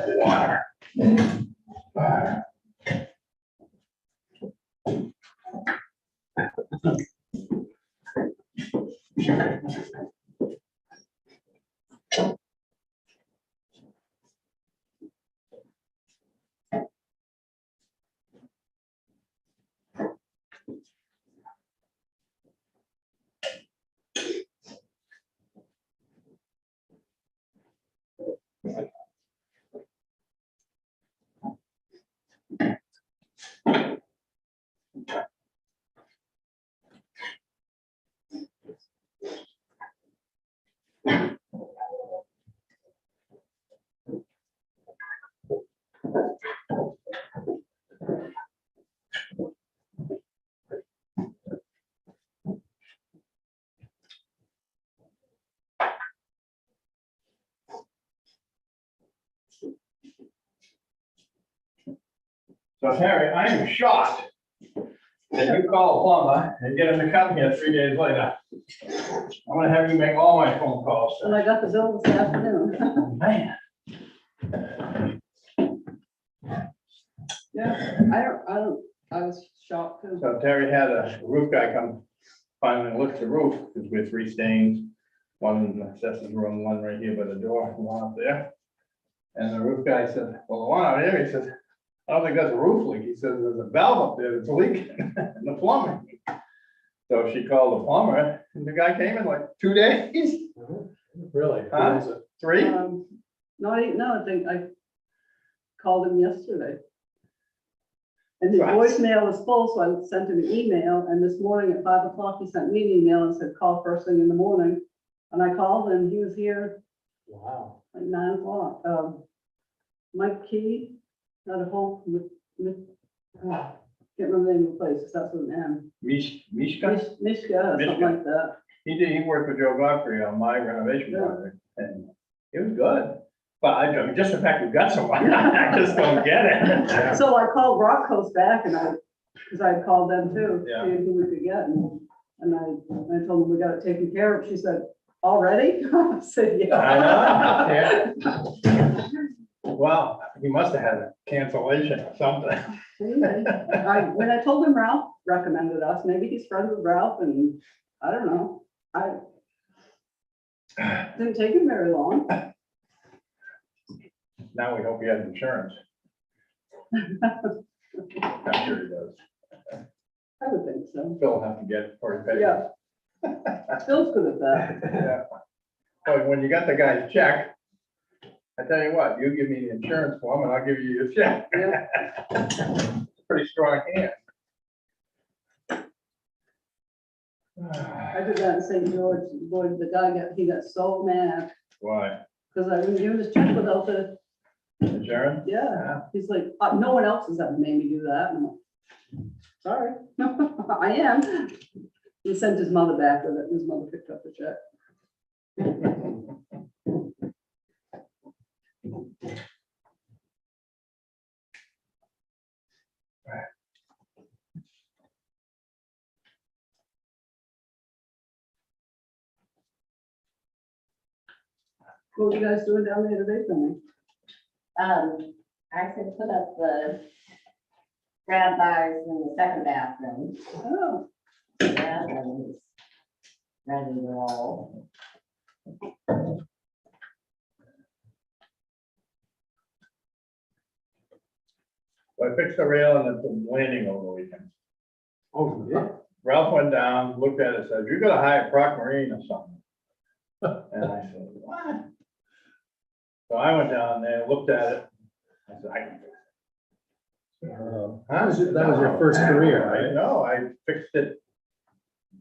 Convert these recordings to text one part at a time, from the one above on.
Water. So Harry, I am shocked that you call a plumber and get him to come here 3 days later. I'm gonna have you make all my phone calls. And I got the bill this afternoon. Man. Yeah, I was shocked too. So Terry had a roof guy come finally look at the roof, because we had 3 stains. One in the assessor's room, one right here by the door, one up there. And the roof guy said, well, the one out here, he says, I don't think that's a roof leak. He says, there's a valve up there that's leaking in the plumbing. So she called the plumber, and the guy came in like 2 days. Really? Huh? Who was it? 3? No, I think I called him yesterday. And his Right. voicemail was full, so I sent him an email, and this morning at 5 o'clock, he sent me an email and said, call first thing in the morning. And I called him, he was here Wow. like 9 o'clock. Mike Key, not a whole, can't remember the name of the place, 'cause that's with an M. Mishka? Mishka, or something Mishka. like that. He worked with Joe Godfrey on my renovation Yeah. project, and it was good. But I mean, just the fact you got someone, I just don't get it. Yeah. So I called Rock Coast back and because I had called them too, Yeah. seeing who we could get. And I told them we got it taken care of. She said, already? I said, yeah. I know, yeah. Well, he must have had a cancellation or something. Anyway, when I told him Ralph recommended us, maybe he's friends with Ralph and I don't know. Didn't take him very long. Now we hope he has insurance. I'm sure he does. I would think so. Phil will have to get it for he pays. Yeah. Phil's good at that. Yeah. But when you got the guy's check, I tell you what, you give me the insurance form and I'll give you your check. Yeah. Pretty strong hand. I did that in St. George. Boy, the guy got so mad Why? because I wouldn't give him his check without the, Insurance? yeah. He's like, no one else has ever made me do that. And I'm like, sorry, I am. He sent his mother back with it. His mother picked up the check. What are you guys doing down there today for me? I could put up the grab bars in the second bathroom. Oh, Yeah, and it's ready to roll. So I fixed the rail and the landing over the weekend. Oh, yeah. Ralph went down, looked at it, said, you gotta hire Proc Marine or something. And I said, what? So I went down there, looked at it. I said, I can fix it. That was your first career, I right? know, I fixed it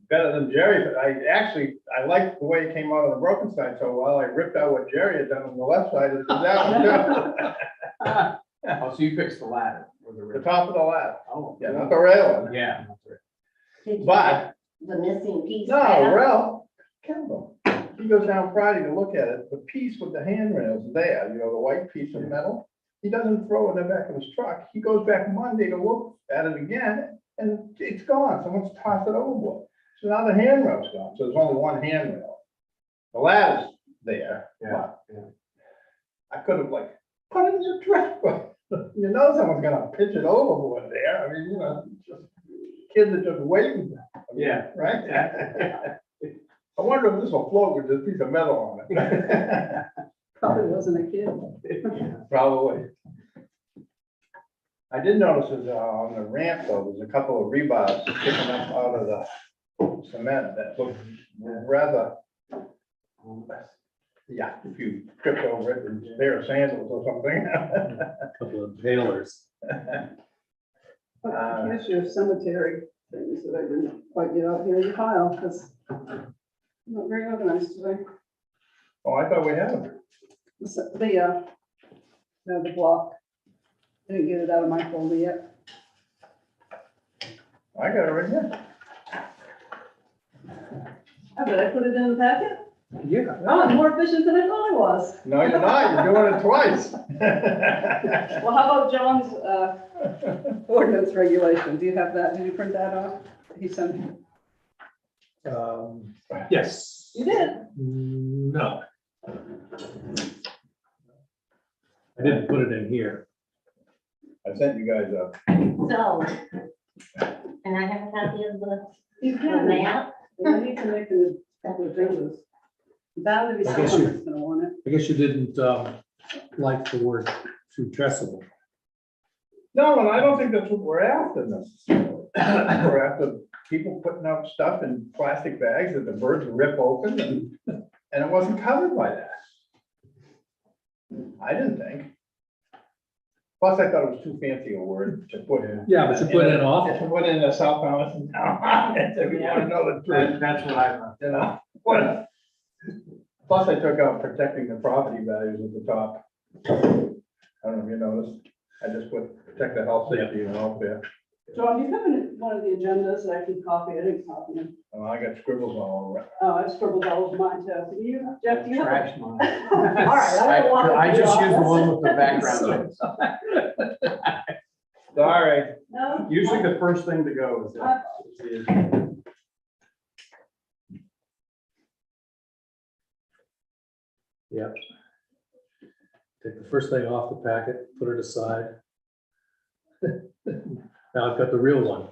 better than Jerry, but I liked the way it came out of the broken side so well. I ripped out what Jerry had done on the left side and did that one Oh, so you fixed the ladder with too. The top of the ladder. Oh, Yeah, not the railing. yeah. Did you But, get the missing piece? no, back? Ralph, killed him. He goes down Friday to look at it, the piece with the handrails there, the white piece of metal. He doesn't throw it in the back of his truck. He goes back Monday to look at it again, and it's gone. Someone's tossed it overboard. So now the handrail's gone, so there's only one handrail. The ladder's there. Yeah, but I could have put it in It's a driveway. You know someone's gonna pitch it overboard there. I mean, you know, just kids are just waiting. I mean, Yeah. Right? I wonder if this will float with this piece of metal on it. Probably wasn't a kid. Probably. I did notice that on the ramp though, there's a couple of rebars sticking up out of the cement that look rather, yeah, if you tripped over it and a pair of sandals or something. Couple of tailors. Here's your cemetery things that I didn't quite get out here in the pile, because I'm not very organized today. Oh, I thought we had them. The block. I didn't get it out of my folder yet. I got it right here. Oh, did I put it in the packet? Yeah. Oh, I'm more efficient than I thought I was. No, you're not. You're doing it twice. Well, how about John's ordinance regulation? Do you have that? Did you print that off? He sent me. Yes. You did? No. I didn't put it in here. I sent you guys a, So, and I have a copy of You the can. map. I need to make a couple of changes. Bound to be I guess someone that's gonna want it. I guess you didn't like the word too trustable. no, and I don't think that's what we're after necessarily. We're after people putting out stuff in plastic bags that the birds rip open and it wasn't covered by that. I didn't think. Plus, I thought it was too fancy a word to put in. Yeah, but you put in To awful. put in a South Thompson town, if you want to know the truth. That's what I thought. You know, what? Plus, I took out protecting the property values at the top. I don't know if you noticed. I just put protect the health, safety and welfare. John, do you have one of the agendas that I can copy? I didn't copy them. Oh, I got scribbles all over it. Oh, I scribbled all over mine too. Do you, Jeff, do you have? Trash mine. All right. I don't want I to just do use the all one this. with the background. Sorry. No? Usually the first thing to go is that. Yep. Take the first thing off the packet, put it aside. Now I've got the real one.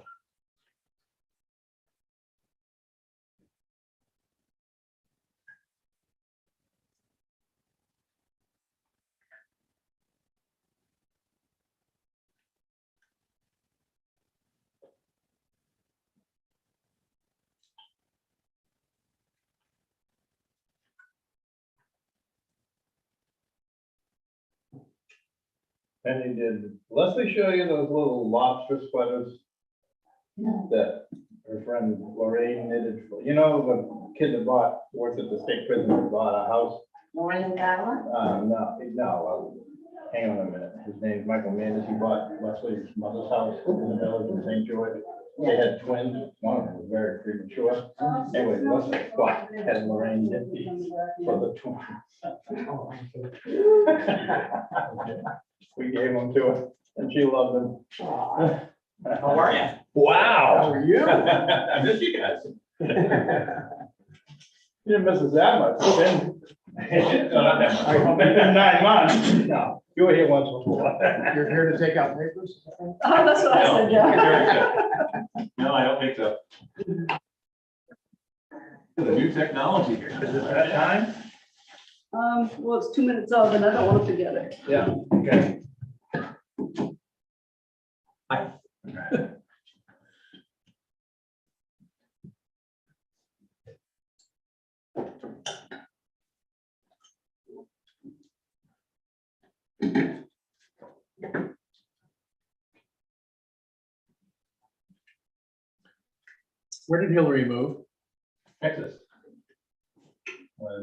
And he did Leslie show you those little lobster sweaters No. that her friend Lorraine knitted for, you know, the kid that works at the state prison that bought a house? Maureen Fowler. No, hang on a minute. His name's Michael Mandis. He bought Leslie's mother's house in the village in St. George. They had twins. One of them was very premature. Anyway, Leslie had Lorraine knit these for the twins. We gave them to her and she loved them. How are you? Wow. How are you? I miss you guys. You didn't miss us that much. No, not that much. It's been 9 months. No, you were here once before. You're here to take out papers? Oh, that's what I said, yeah. No, I don't think so. The new technology here. Is it that time? Well, it's 2 minutes of, and I don't want to forget it. Yeah, okay. Where did Hillary move? Texas.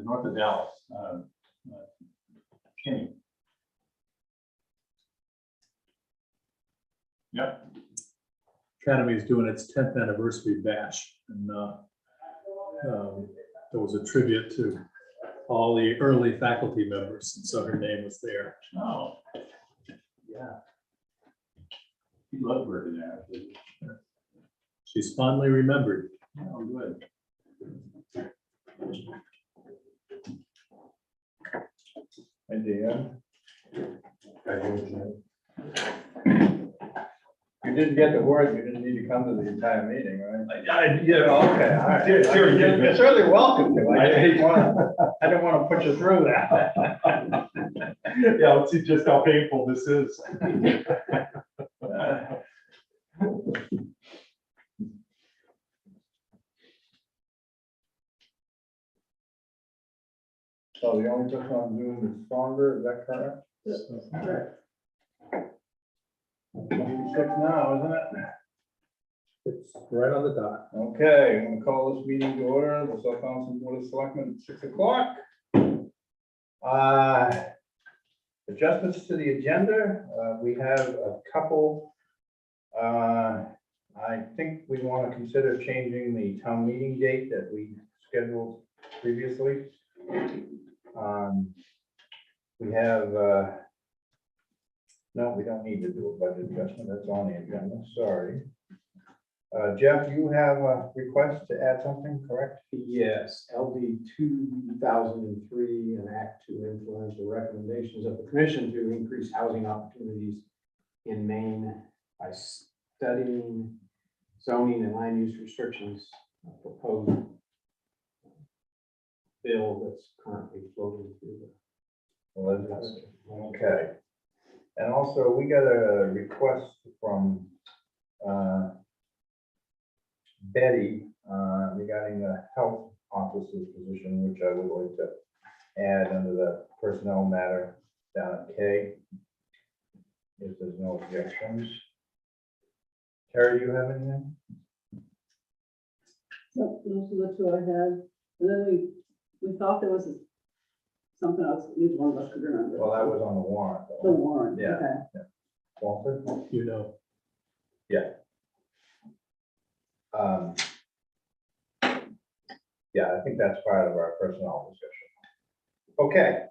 North of Dallas. Kenny. Yep. Academy is doing its 10th anniversary bash, and there was a tribute to all the early faculty members, and so her name was there. Oh. Yeah. He loved working there. Actually. She's fondly remembered. Oh, good. Idea. You didn't get the word, you didn't need to come to the entire meeting, right? Yeah, Okay, all right. Yeah, sure, you did. You're certainly welcome to. I didn't want to put you through that. Yeah, let's see just how painful this is. So the only person on Zoom is Sandra, is that correct? Correct. 26 now, isn't it? It's right on the dot. Okay, I'm gonna call this meeting to order, the Southampton Board of Selectmen at 6 o'clock. Adjustments to the agenda, we have a couple. I think we want to consider changing the town meeting date that we scheduled previously. We have, no, we don't need to do a budget adjustment, that's on the agenda, sorry. Jeff, you have a request to add something, correct? Yes, LD 2003, an act to influence the recommendations of the commission to increase housing opportunities in Maine by studying zoning and land use restrictions, proposed bill that's currently floating through the. Okay. And also, we got a request from Betty regarding the health officer's position, which I would like to add under the personnel matter down at K. If there's no objections. Terry, do you have anything? So those are the two I had. And then we thought there was something else that neither one of us could remember. Well, that was on the warrant. The warrant, Yeah. okay. Walter? You know, Yeah, I think that's part of our personnel discussion. Okay,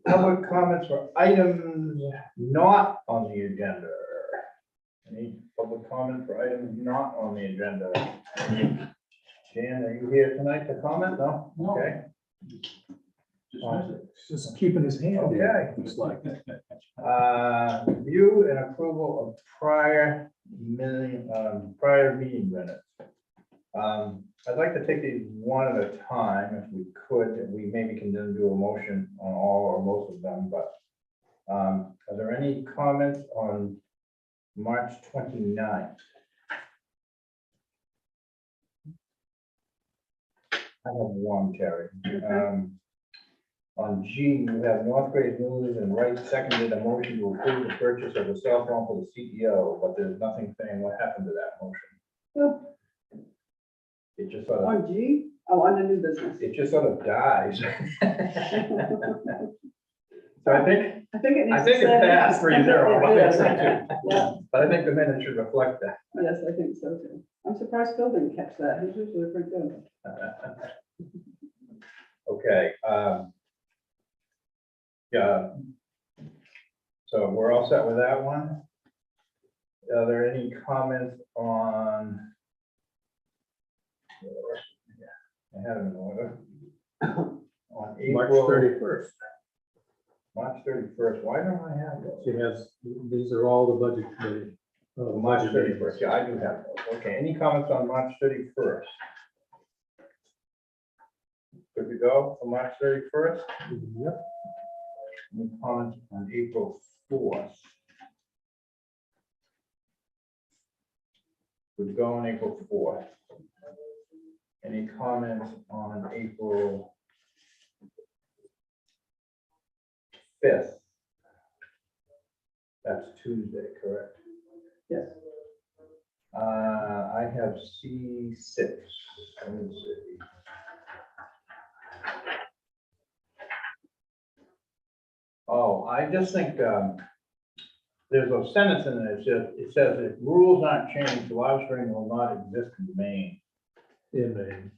public comments for items not on the agenda. Any public comment for items not on the agenda? Jan, are you here tonight to comment? No? No. Okay. just keeping his hand. in, Okay. Looks like. Review and approval of prior meeting minutes. I'd like to take these one at a time if we could, and we maybe can then do a motion on all or most of them, but are there any comments on March 29th? I have one, Terry. On G, you have Northgrave moved and Wright seconded a motion to approve the purchase of a cell phone for the CEO, but there's nothing saying what happened to that motion. It just sort of, On G, under new business. it just sort of dies. So I think it needs I to think it say- passed 3-0. It is. Yeah, But I think the minutes should reflect that. yes, I think so too. I'm surprised Phil didn't catch that. He's usually pretty good. Okay. Yeah. So we're all set with that one. Are there any comments on? I had them in order. On March April 31st. March 31st. Why don't I have those? She has, these are all the budget committee. March budget 31st. meetings. Yeah, I do have those. Okay, any comments on March 31st? Good to go for March 31st? Yep. Any comments on April 4th? Good to go on April 4th. Any comments on April 5th? That's Tuesday, correct? Yes. I have C6. Let me see. Oh, I just think there's a sentence in there, it says if rules aren't changed, live streaming will not exist in Maine. In Maine.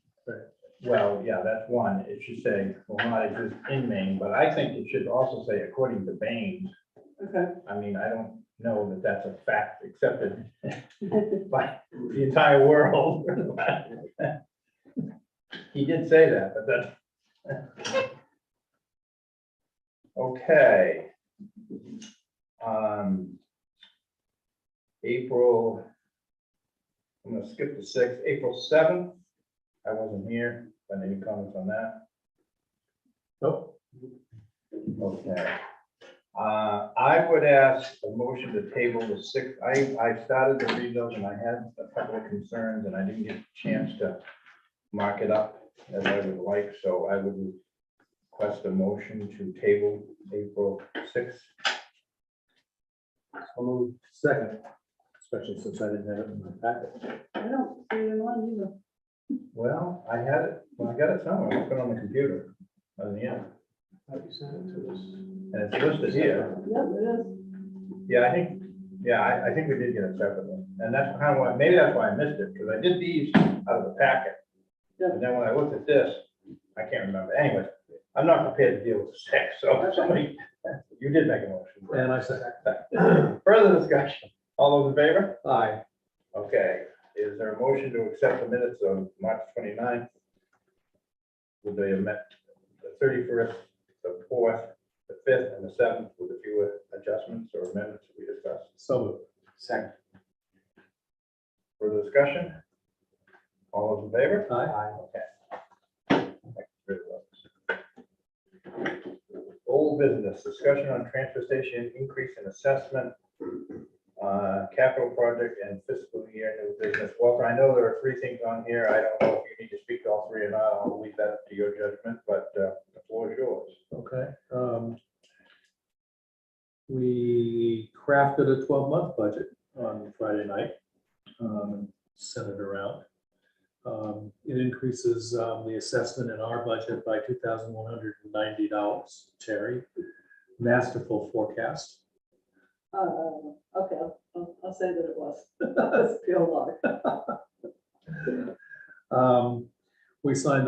Well, yeah, that's one. It should say will not exist in Maine, but I think it should also say according to Maine. Okay. I mean, I don't know that that's a fact accepted by the entire world. He did say that, but that's. Okay. April, I'm gonna skip the 6th, April 7th. I wasn't here, but any comments on that? Nope. Okay. I would ask a motion to table the 6th. I started to read those and I had a couple of concerns and I didn't get a chance to mark it up as I would like, so I would request a motion to table April 6th. I'll move second, especially since I didn't have it in my packet. I don't see it on either. Well, I had it, well, I got it somewhere, I put it on the computer, on the end, How do you send it to us? and it's listed here. Yep, it is. Yeah, I think we did get it separately, and that's kind of why, maybe that's why I missed it, because I did these out of the packet. And then when I looked at this, I can't remember, anyway, I'm not prepared to deal with the 6th, so somebody, you did make a motion. And I second. Further discussion, all those in favor? Aye. Okay, is there a motion to accept the minutes of March 29th? With the the 31st, the 4th, the 5th, and the 7th, with a few adjustments or amendments we discussed? So moved. Second. Further discussion? All those in favor? Aye. Okay. Old business, discussion on transfer station increase in assessment, capital project and fiscal year new business. Walter, I know there are 3 things on here. I don't know if you need to speak to all 3 or not. I'll leave that up to your judgment, but the floor is yours. Okay. We crafted a 12-month budget on Friday night, sent it around. It increases the assessment in our budget by $2,190. Terry, masterful forecast. Okay, I'll say that it was. It's PO log. We signed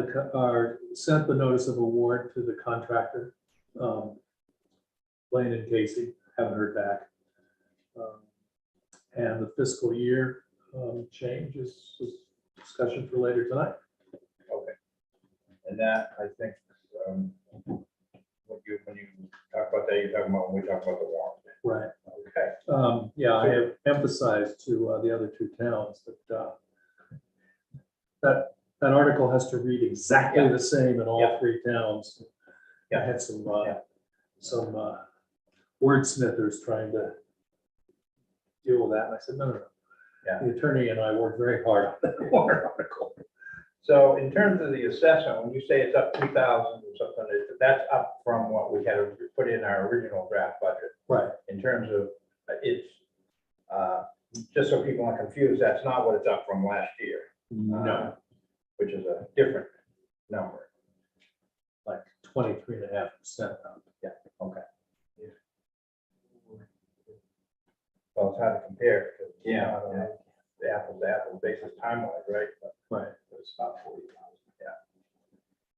sent the notice of award to the contractor, Blaine and Casey, haven't heard back. And the fiscal year change is discussion for later tonight. Okay. And that, I think, when you talk about that, you're talking about when we talk about the warrant. Right. Okay. Yeah, I have emphasized to the other 2 towns that that article has to read exactly the same in all Yeah. 3 towns. I had some wordsmithers trying to deal with that, and I said, no. Yeah. The attorney and I worked very hard on that warrant article. So in terms of the assessment, when you say it's up 2,000 or something, that's up from what we had put in our original draft budget. Right. In terms of it's, just so people aren't confused, that's not what it's up from last year. No, Which is a different number. like 23.5%. Yeah, okay. Well, it's hard to compare, because Yeah. the apples to apples basis time-wise, right? But Right. it's about 40,000, yeah.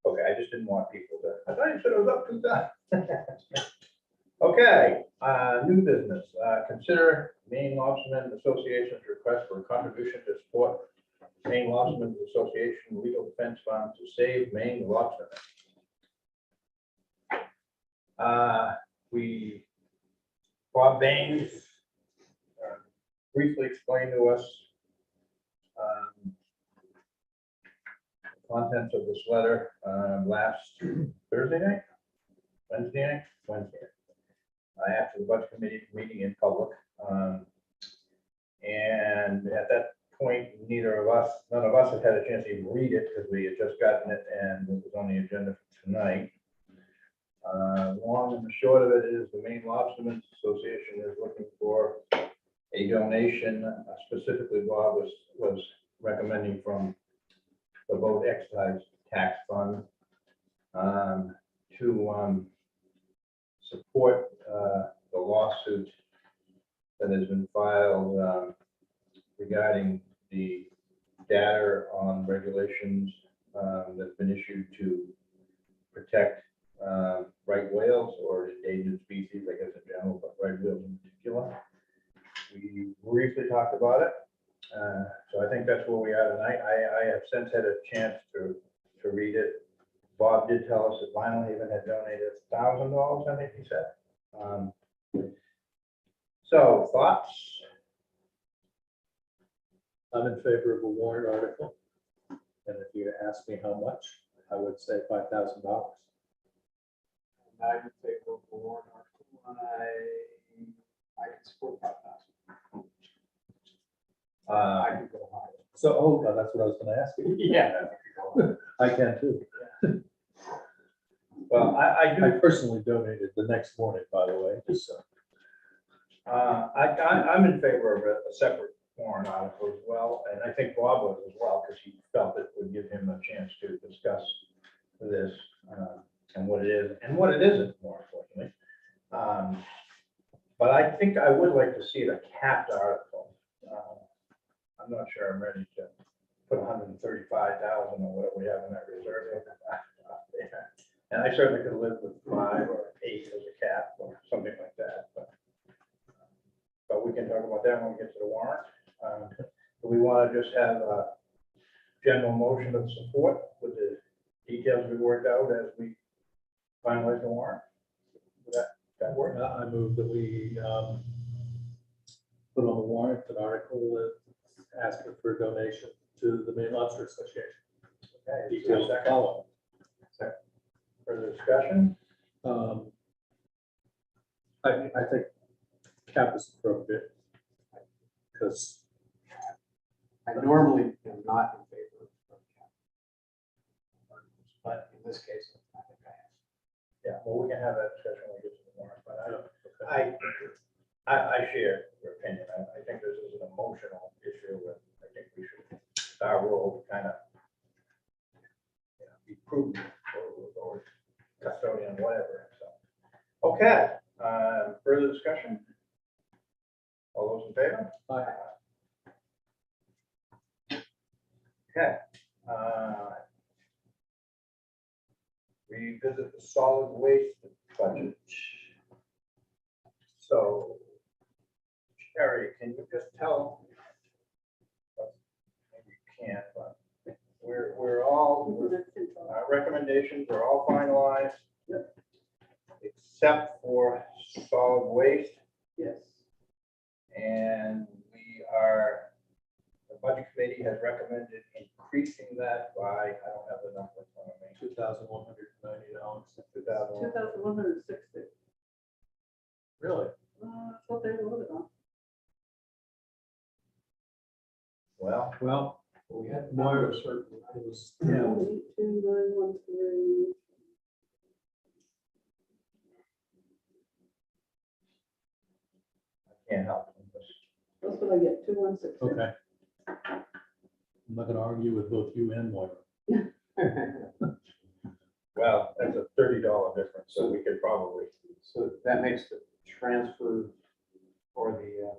Okay, I just didn't want people to, I thought you said it was up 2,000. Okay, new business, consider Maine Lobstermen Association's request for a contribution to support Maine Lobstermen Association Legal Defense Fund to save Maine lobstermen. Bob Baines briefly explained to us the contents of this letter last Thursday night, Wednesday night, after the budget committee meeting in public. And at that point, none of us had had a chance to even read it because we had just gotten it and it was on the agenda for tonight. Long and the short of it is the Maine Lobstermen's Association is looking for a donation, specifically Bob was recommending from the boat excise tax fund to support the lawsuit that has been filed regarding the data on regulations that's been issued to protect right whales or endangered species, I guess in general, but right whales in particular. We briefly talked about it. So I think that's where we are tonight. I have since had a chance to read it. Bob did tell us that Vinyl Haven had donated $1,000, I think he said. So thoughts? I'm in favor of a warrant article. And if you ask me how much, I would say $5,000. I would say go for warrant article. I can support 5,000. I could go higher. So, that's what I was gonna ask you. Yeah. I can too. Well, I do. I personally donated the next morning, by the way, just so. I'm in favor of a separate warrant article as well, and I think Bob was as well, because he felt it would give him a chance to discuss this and what it is and what it isn't, more importantly. But I think I would like to see a capped article. I'm not sure I'm ready to put 135,000 or whatever we have in that reserve. And I certainly could live with 5 or 8 as a cap or something like that, but we can talk about that when we get to the warrant. Do we want to just have a general motion of support with the details we worked out as we finalize the warrant? Would that work? I move that we put on the warrant an article asking for a donation to the Maine Lobster Association. Okay, Details to follow. further discussion? I think cap is appropriate. Because I normally am not in favor of cap. But in this case, I think I am. Yeah, well, we can have that discussion when we get to the warrant, but I share your opinion. I think this is an emotional issue, and I think we should, our role kind of, be prudent or custodian, whatever, so. Okay, further discussion? All those in favor? Aye. Okay. Revisit the solid waste budget. So, Sherry, can you just tell? Maybe you can't, but we're all, our recommendations are all finalized. Yep. Except for solid waste, Yes. and the budget committee has recommended increasing that by, I don't have the number in front of me. $2,190. 2,000. 2,160. Really? That's what they voted on. Well, We had More more certain. It was, 82913. I can't help this. That's what I get, 2160. okay. I'm not gonna argue with both you and Moira. Well, that's a $30 difference, so we could probably, So that makes the transfer for the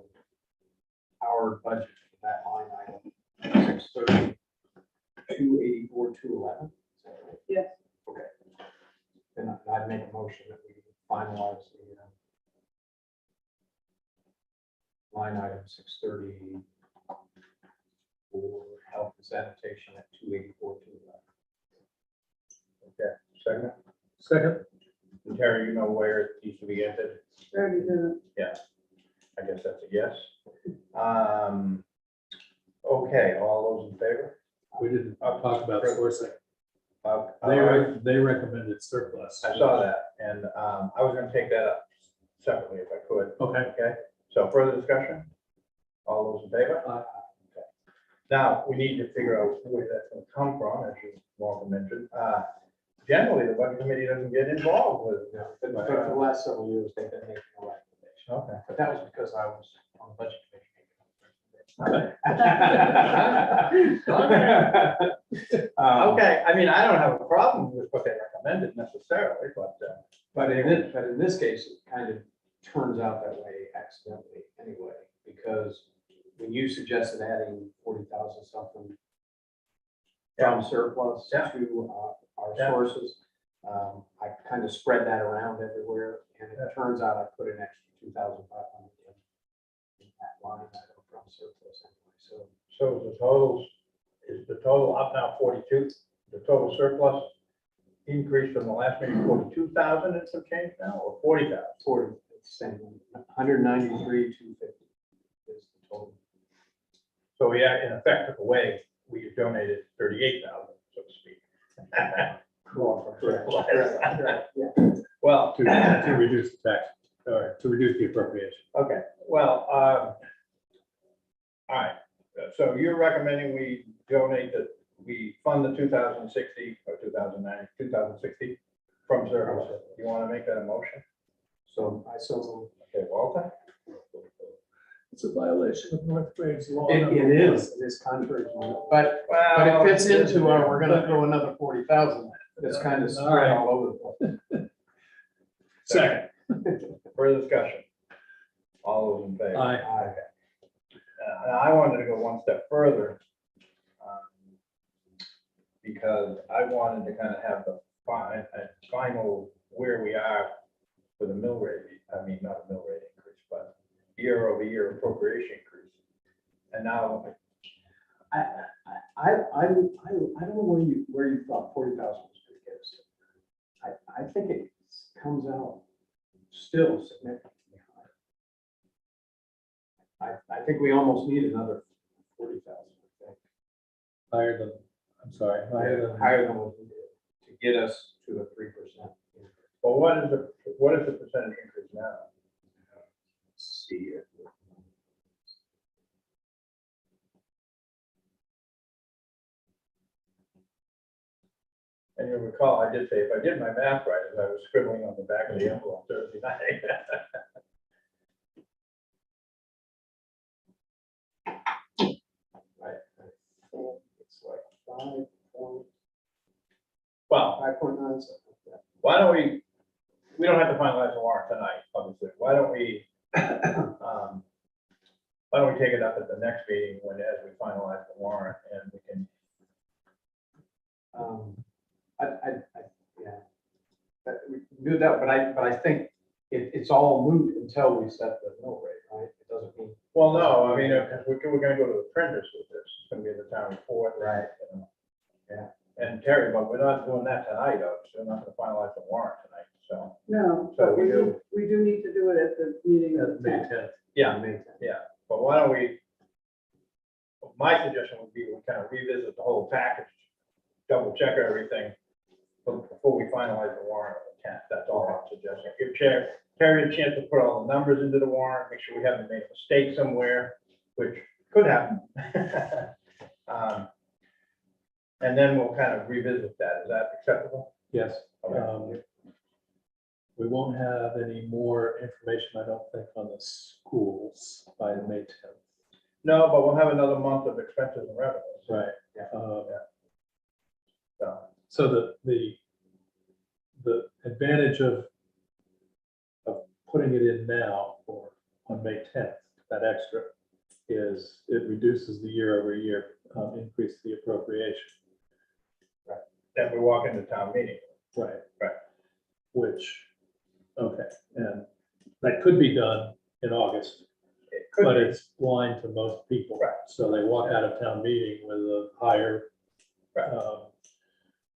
our budget for that line item 630, 284, 211. Is that right? Yes. Okay. Then I'd make a motion that we finalize the line item 630 for health and sanitation at 284, 211. okay, second. Second? And Terry, you know where it needs to be entered? Already did it. I guess that's a yes. Okay, all those in favor? We didn't talk about sourcing. They recommended surplus. I saw that, and I was gonna take that up separately if I could. Okay. Okay, so further discussion? All those in favor? Aye. Okay. Now, we need to figure out where that's gonna come from, as you Walter mentioned. Generally, the budget committee doesn't get involved with. No, but for the last several years, they've been making a recommendation. Okay. But that was because I was on the budget committee. Okay, I mean, I don't have a problem with what they recommended necessarily, but. But in this case, it kind of turns out that way accidentally anyway, because when you suggested adding 40,000 something from surplus Yeah. to our Yeah. sources, I kind of spread that around everywhere, and it turns out I put an extra 2,500 in that line item from surplus anyway, so. So is the total up now 42, the total surplus? increase from the last meeting, 42,000 and some change now, or 40,000? 40, it's the same, 193,250 is the total. So we, in effect, took away, we donated 38,000, so to speak. Correct. Yeah. Well, To reduce the tax, or to reduce the appropriation. okay, well, all right, so you're recommending we donate that, we fund the 2060 or 2009, 2060 from surplus. You want to make that a motion? So I so Okay, Walter? It's a violation of North Graves law. it is contrary to law, but Well, it fits into our, we're gonna throw another 40,000. It's kind of All right. spread all over the place. Second. Further discussion? All those in favor? Aye. Aye. And I wanted to go one step further. Because I wanted to kind of have the final where we are for the mill rate, I mean, not a mill rate increase, but year-over-year appropriation increase. And now, I don't know where you thought 40,000 was going to get us. I think it comes out still significantly higher. I think we almost need another 40,000, I think. Higher than, I'm sorry, Higher than what we did to get us to the 3%. well, what is the percentage increase now? Let's see here. And you'll recall, I did say, if I did my math right, as I was scribbling on the back of the envelope Thursday night. Right. It's like 5.9 Well, 5.9. why don't we don't have to finalize the warrant tonight, obviously. Why don't we take it up at the next meeting when, as we finalize the warrant, and we can, Yeah. We can do that, but I think it's all moot until we set the mill rate, right? It doesn't mean. well, no, I mean, we're gonna go to the printers with this. It's gonna be in the town report. Right. You know. Yeah. And Terry, but we're not doing that tonight, though, so we're not gonna finalize the warrant tonight, so. No, So but we we do need to do it at the meeting of the May 10th. 10th. Yeah, Makes sense. but why don't we, my suggestion would be we kind of revisit the whole package, double check everything before we finalize the warrant on the 10th. That's all I'm suggesting. Give Terry a chance to put all the numbers into the warrant, make sure we haven't made a mistake somewhere, which could happen. And then we'll kind of revisit that. Is that acceptable? Yes. Okay. We won't have any more information, I don't think, on the schools by May 10th. No, but we'll have another month of expenses and revenues. Right. Yeah. So, So the advantage of putting it in now for on May 10th, that extra, is it reduces the year-over-year increase the appropriation. then we walk into town meeting. Right. Right. Which, okay, and that could be done in August, It could but be. it's blind to most people. Right. So they walk out of town meeting with a higher Right.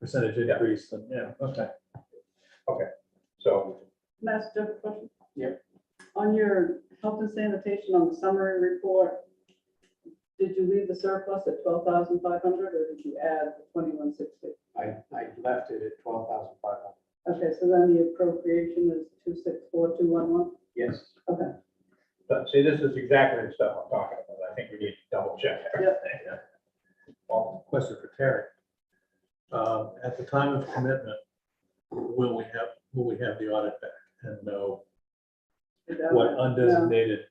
percentage increase than, yeah, okay. So, Master, question? Yep. On your health and sanitation on the summary report, did you leave the surplus at 12,500 or did you add the 2160? I left it at 12,500. Okay, so then the appropriation is 264,211? Yes. Okay, but see, this is exactly the stuff I'm talking about. I think we need to double check everything. Well, Question for Terry. At the time of commitment, will we have the audit back and know Is that what right? undesignated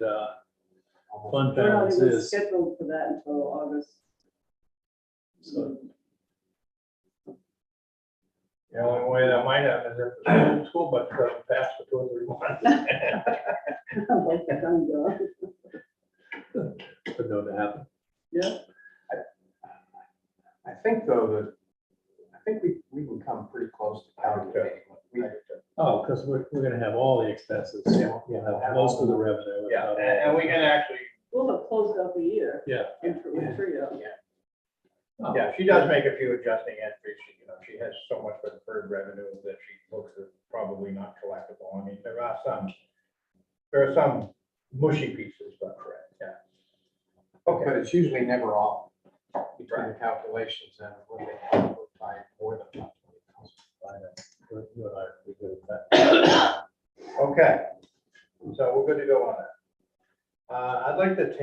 fund We're not balance even is? scheduled for that until August. So, the only way that might happen is if the school budget doesn't pass for 2 or 3 months. Like the time goes. but no to happen. Yeah, I think though that, we can come pretty close to calculating what we. Oh, because we're gonna have all the expenses. Yeah. We'll have most of the revenue. Yeah, not all. and we can actually, we'll have closed out the year Yeah, with Trio. Oh, Yeah, she does make a few adjusting entries. She has so much for deferred revenue that she looks at probably not collectible. I mean, there are some mushy pieces, but correct, yeah. But Okay, it's usually never off between the calculations and what they have by more than 20,000. you and I are pretty good at that. okay. So we're good to go on that. I'd like to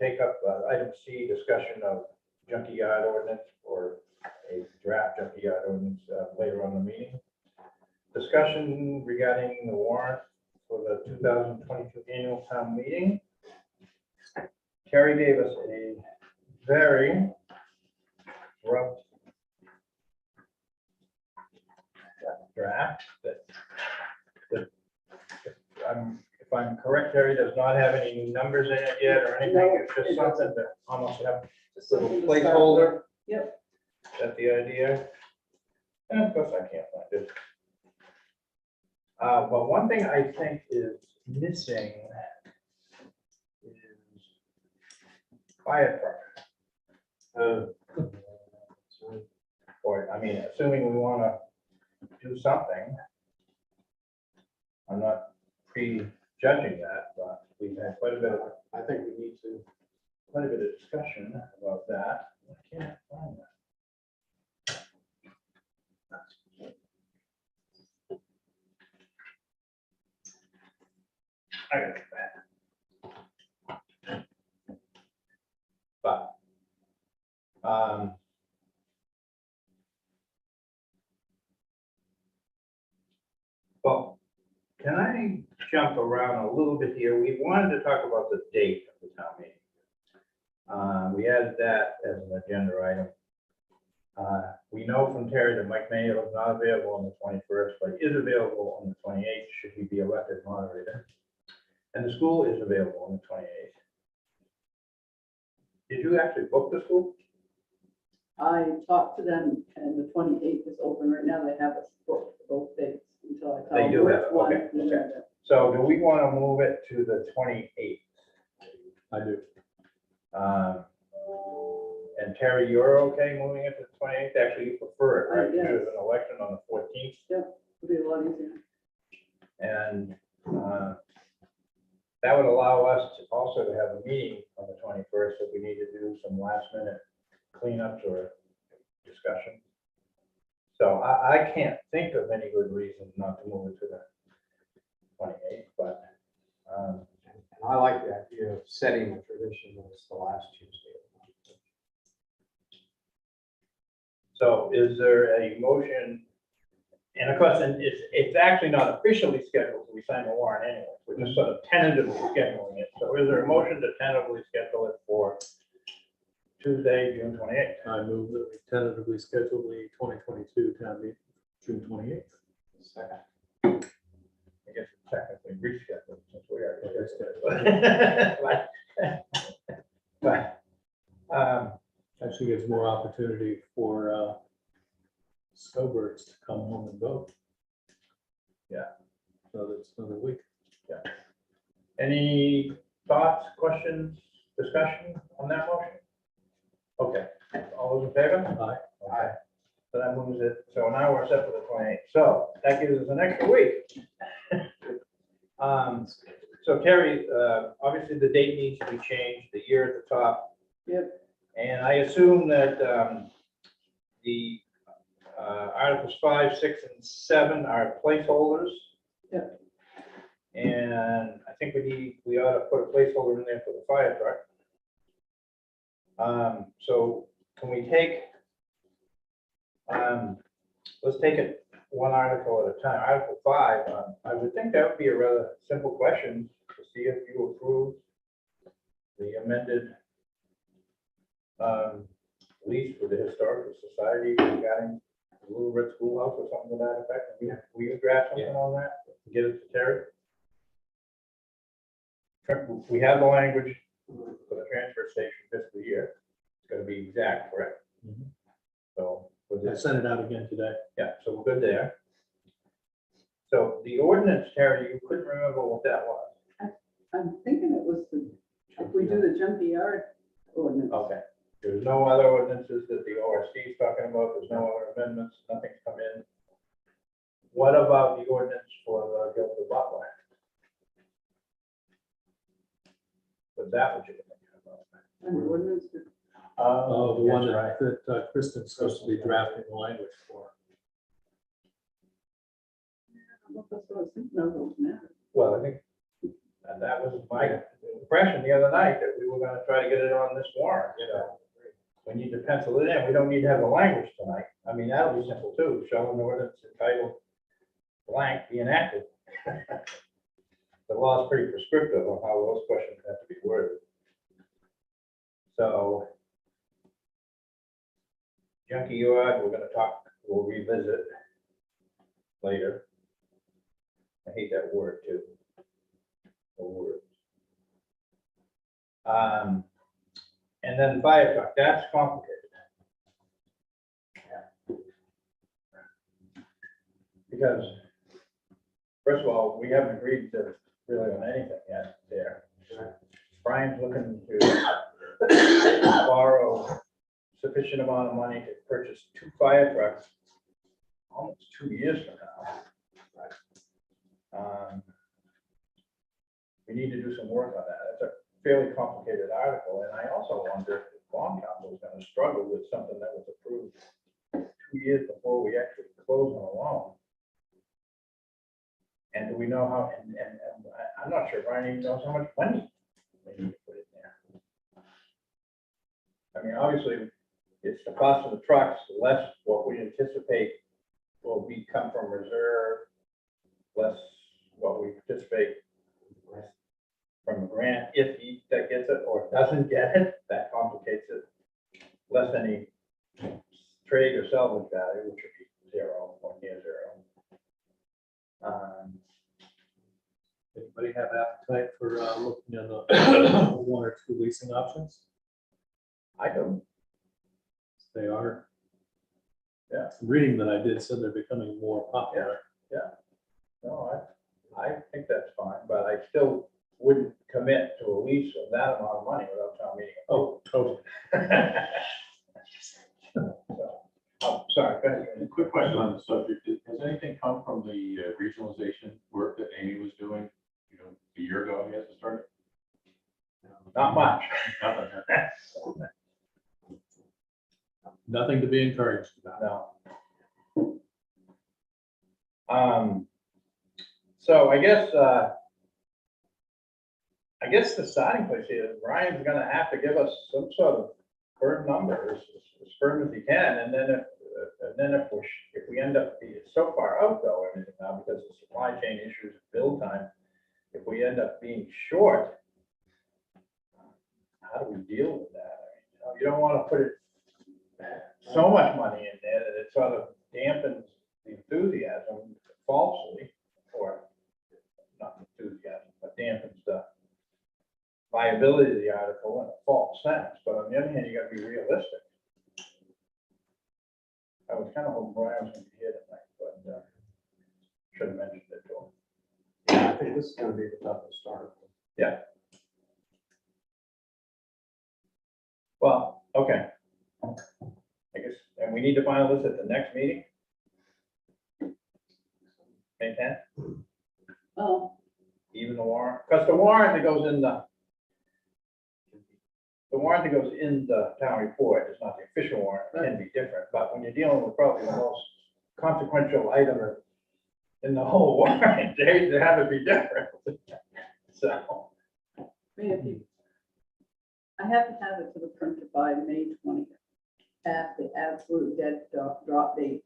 take up item C, discussion of junkyard ordinance or a draft junkyard ordinance later on in the meeting. Discussion regarding the warrant for the 2022 annual town meeting. Terry gave us a very rough draft that if I'm correct, Terry does not have any numbers in it yet or anything. No, It's just it doesn't. something to almost have Just a little something to start placeholder. with. Yep. Is that the idea? And of course, I can't find it. But one thing I think is missing is fire truck. Or, I mean, assuming we want to do something. I'm not prejudging that, but we've had quite a bit of discussion about that. I can't find that. I got it back. But, well, can I jump around a little bit here? We wanted to talk about the date of the town meeting. We added that as an agenda item. We know from Terry that Mike Mayo is not available on the 21st, but is available on the 28th, should he be elected moderator. And the school is available on the 28th. Did you actually book the school? I talked to them and the 28th is open right now. They have us booked for both dates until I tell They them do which have it, one. okay, okay. So do we want to move it to the 28th? I do. And Terry, you're okay moving it to the 28th? Actually, you prefer it, right? Yes. There's an election on the 14th. It'll be a lot easier. And that would allow us to also to have a meeting on the 21st if we need to do some last minute cleanups or discussion. So I can't think of any good reason not to move it to the 28th, but And I like the idea of setting the tradition as the last Tuesday of the month. so is there a motion? And of course, and it's actually not officially scheduled to we sign the warrant anyway. We're just sort of tentatively scheduling it. So is there a motion to tentatively schedule it for Tuesday, June 28th? I move that we tentatively schedule the 2022 town meeting, June 28th. Second. I guess it's technically rescheduled since we are rescheduled. But, Actually gives more opportunity for snowbirds to come home and vote. Yeah. So that's another week. any thoughts, questions, discussion on that motion? Okay, all those in favor? Aye. Aye. So that moves it, so now we're set for the 28th, so that gives us an extra week. So Terry, obviously the date needs to be changed, the year at the top. Yep. And I assume that the Articles 5, 6, and 7 are placeholders. Yep. And I think we ought to put a placeholder in there for the fire truck. So can we take, let's take it one article at a time. Article 5, I would think that would be a rather simple question to see if you approve the amended lease for the Historical Society regarding the Little Red Schoolhouse or something to that effect. Will you draft something on that? Get it to Terry? We have the language for the transfer station fiscal year. It's going to be exact, correct? Mhm. So. with I this- sent it out again today. Yeah, so we're good there. So the ordinance, Terry, you couldn't remember what that was. I'm thinking it was if we do the junkyard ordinance. Okay, There's no other ordinances that the ORC is talking about, there's no other amendments, nothing's come in. What about the ordinance for the Guilford Butler? Was that what you were thinking about? And the ordinance, Oh, the one that's that Kristen's supposed to be drafting the language for. I don't know if that's what I was thinking of, those matters. Well, I think, and that was my impression the other night, that we were gonna try to get it on this warrant, you know. We need to pencil it in, we don't need to have the language tonight, I mean, that'll be simple too, show an ordinance entitled blank be enacted. The law is pretty prescriptive on how those questions have to be worded. So, junkyard, we're gonna talk, we'll revisit later. I hate that word too. The word. And then fire truck, that's complicated. Because, first of all, we haven't agreed to really on anything yet there. Brian's looking to borrow sufficient amount of money to purchase 2 fire trucks almost 2 years from now. We need to do some work on that. It's a fairly complicated article, and I also wonder if the bond council is going to struggle with something that was approved 2 years before we actually close on a loan. And do we know how, and I'm not sure Brian even knows how much money we need to put in there. I mean, obviously, it's the cost of the trucks, less what we anticipate will come from reserve, less what we anticipate from a grant, if he that gets it or doesn't get it, that complicates it. Less any trade or salvage value, which would be 0 or near 0. Anybody have appetite for looking at 1 or 2 leasing options? I don't. They are. Yeah. Reading that I did said they're becoming more popular. No, I think that's fine, but I still wouldn't commit to a lease of that amount of money without town meeting. Oh, totally. So, oh, sorry, go ahead. A quick question on the subject. Has anything come from the regionalization work that Amy was doing, a year ago, I guess, it started? Not much. Nothing. Nothing to be encouraged about. No. So I guess the starting place here is Brian's gonna have to give us some sort of firm number as firm as he can, and then if we end up being so far out though, everything now because of supply chain issues, build time, if we end up being short, how do we deal with that? I mean, you don't want to put it so much money in there that it sort of dampens the enthusiasm falsely, or not enthusiasm, but dampens the viability of the article in a false sense. But on the other hand, you got to be realistic. I was kind of hoping Brian was going to be here tonight, but should have mentioned it to him. Yeah, I think this is gonna be the toughest start. Yeah. Well, okay. I guess, and we need to final this at the next meeting? May 10th, Oh, even the warrant, because the warrant that goes in the warrant that goes in the town report is not the official warrant, it can be different, but when you're dealing with probably the most consequential item in the whole warrant, they have to be different. So, I mean, if you, I have to have it to the printer by May 20th, at the absolute dead drop date.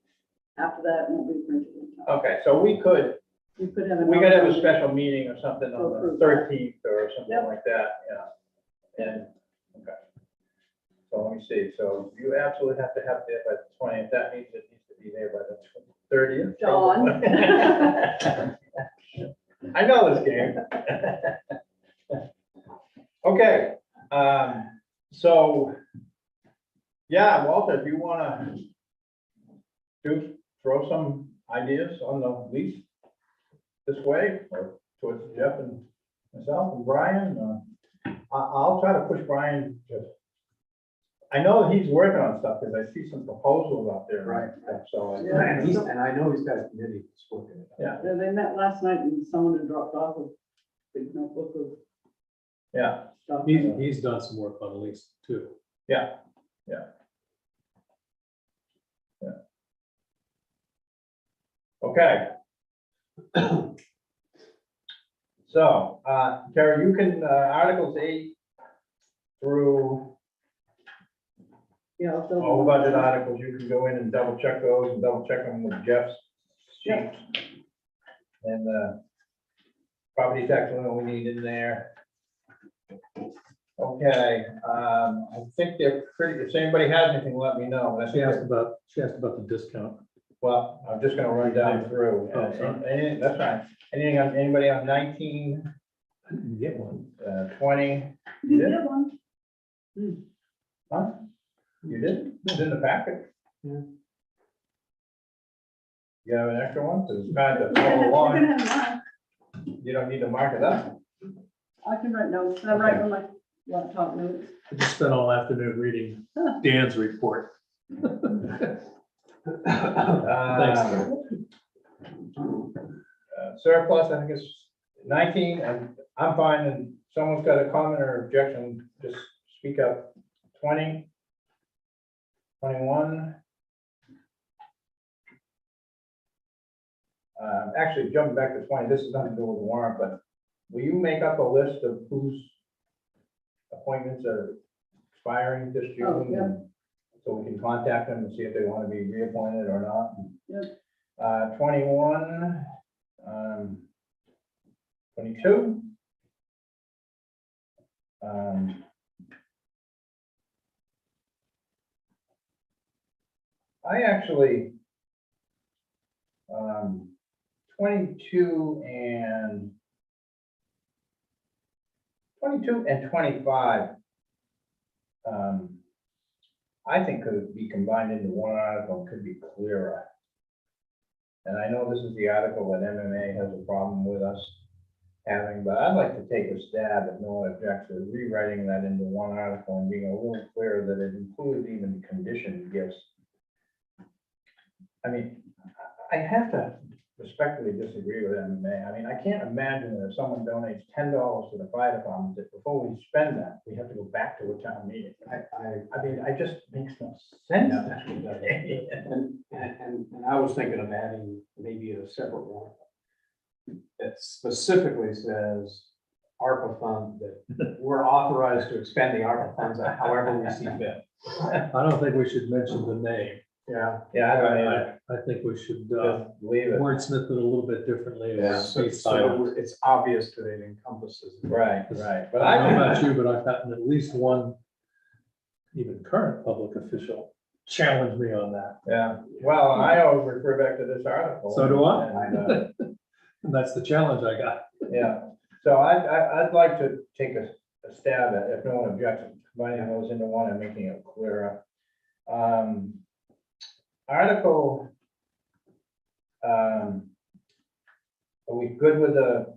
After that, it won't be printed in time. okay, so we could You could have. We could have a special meeting or something on the Approve. 13th or something Yep. like that, yeah. And, okay. So let me see, so you absolutely have to have it by the 20th, that means it needs to be there by the 30th. John. I know this game. Okay, so, yeah, Walter, if you wanna throw some ideas on the lease this way, or towards Jeff and myself and Brian, I'll try to push Brian to I know he's working on stuff, because I see some proposals out there. Right. So, Yeah. And I know he's got a committee that's working it. yeah, They met last night and someone had dropped off a big notebook of yeah, stuff. He's done some work on the lease too. yeah. Okay. So, Terry, you can, Articles 8 through Yeah. I'll fill all them the out. budget articles, you can go in and double check those and double check them with Jeff's sheet. And, property tax limit we need in there. Okay, I think they're pretty, if anybody has anything, let me know. But I She think asked about the discount. well, I'm just gonna run down through. Oh, sorry. That's fine. Anything on, anybody on 19, I didn't get one. 20? You did? did one. Huh? You did? It's in the packet? Yeah. You have an extra one? Because it's kind of You can follow have- you along. can have mine. You don't need to mark it up. I can write notes. I write on my laptop notes. I just spent all afternoon reading Dan's report. Uh, Surplus, I think it's 19, and I'm fine, and someone's got a comment or objection, just speak up. 20, 21. Actually, jumping back to 20, this is nothing to do with the warrant, but will you make up a list of whose appointments are expiring this June? Oh, yeah. So we can contact them and see if they want to be reappointed or not. Yep. 21, 22. I actually, 22 and 25, I think could be combined into one article, and could be clearer. And I know this is the article that MMA has a problem with us having, but I'd like to take a stab, if no one objects, to rewriting that into one article and being a little clearer that it includes even conditioned gifts. I mean, I have to respectfully disagree with MMA. I mean, I can't imagine that if someone donates $10 to the fire department, that before we spend that, we have to go back to a town meeting. I mean, it just makes no sense. And I was thinking of adding maybe a separate one that specifically says ARPA fund, that we're authorized to expend the ARPA funds however we see fit. I don't think we should mention the name. Yeah. Yeah, I don't either. I think we should Just leave it. wordsmith it a little bit differently. or So be silent. it's obvious that it encompasses. Right, right. But I don't know I, about you, but I've gotten at least one, even current public official challenge me on that. yeah, well, I always refer back to this article. So do I. And, And that's the challenge I got. yeah, so I'd like to take a stab at, if no one objects, combining those into one and making it clearer. Article, are we good with the,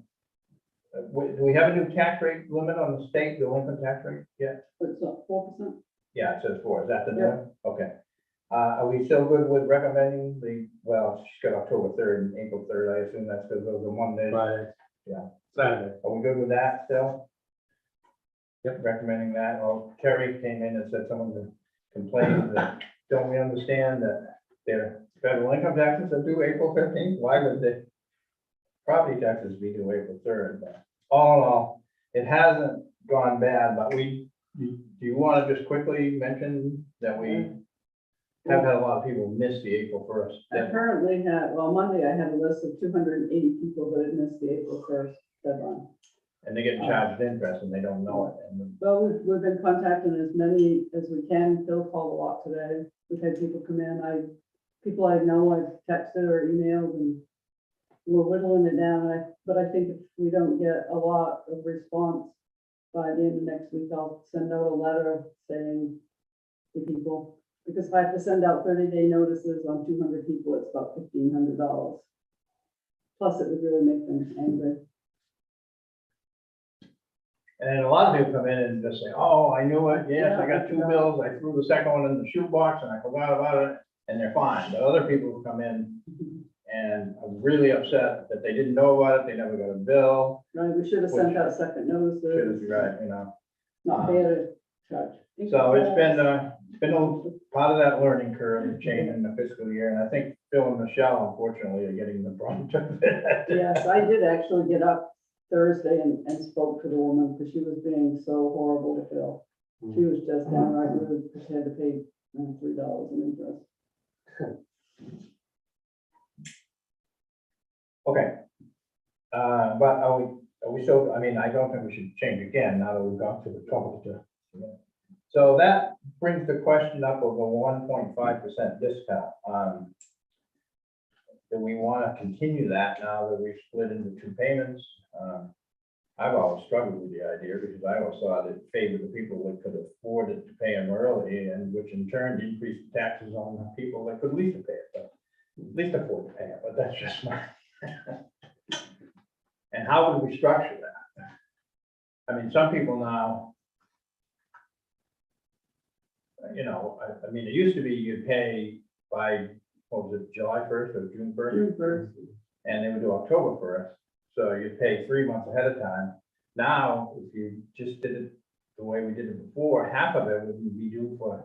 do we have a new tax rate limit on the state delinquent tax rate yet? It's up 4%. Yeah, it says 4, is that the new Yeah. one? Okay. Are we still good with recommending the, well, she's got October 3rd and April 3rd, I assume that's because those are Mondays. Friday. Yeah. Saturday. Are we good with that still? Yep. Recommending that. Well, Terry came in and said someone complained that, don't we understand that their federal income taxes are due April 15th? Why would the property taxes be due April 3rd? But all in all, it hasn't gone bad, but do you want to just quickly mention that we have had a lot of people miss the April 1st? I currently had, well, Monday I had a list of 280 people that had missed the April 1st deadline. And they get charged interest and they don't know it. And Well, we've been contacting as many as we can. Phil called a lot today. We've had people come in. People I know I've texted or emailed, and we're whittling it down. But I think if we don't get a lot of response by the end of next week, I'll send out a letter saying to people, because if I have to send out 30-day notices on 200 people, it's about $1,500. Plus, it would really make them angry. And then a lot of people come in and just say, oh, I knew it, yes, I got 2 bills, I threw the second one in the shoebox and I forgot about it, and they're fine. But other people who come in and are really upset that they didn't know about it, they never got a bill, Right, we should have sent out second should notices, be right, you know. not fair to charge. So it's been a part of that learning curve, changing the fiscal year, and I think Phil and Michelle, unfortunately, are getting the brunt of it. Yes, I did actually get up Thursday and spoke to the woman, because she was being so horrible to Phil. She was just downright rude, because she had to pay $3 in interest. Okay. But are we still, I mean, I don't think we should change again, now that we've gone through the trouble to. So that brings the question up of a 1.5% discount. Do we want to continue that now that we've split into 2 payments? I've always struggled with the idea because I always thought it favored the people that could afford it to pay them early, and which in turn decreased taxes on the people that could least pay it, but at least afford to pay it, but that's just my. And how would we structure that? I mean, some people now, you know, I mean, it used to be you'd pay by, what was it, July 1st or June 1st? June 1st. And they would do October 1st, so you'd pay 3 months ahead of time. Now, if you just did it the way we did it before, half of it would be due for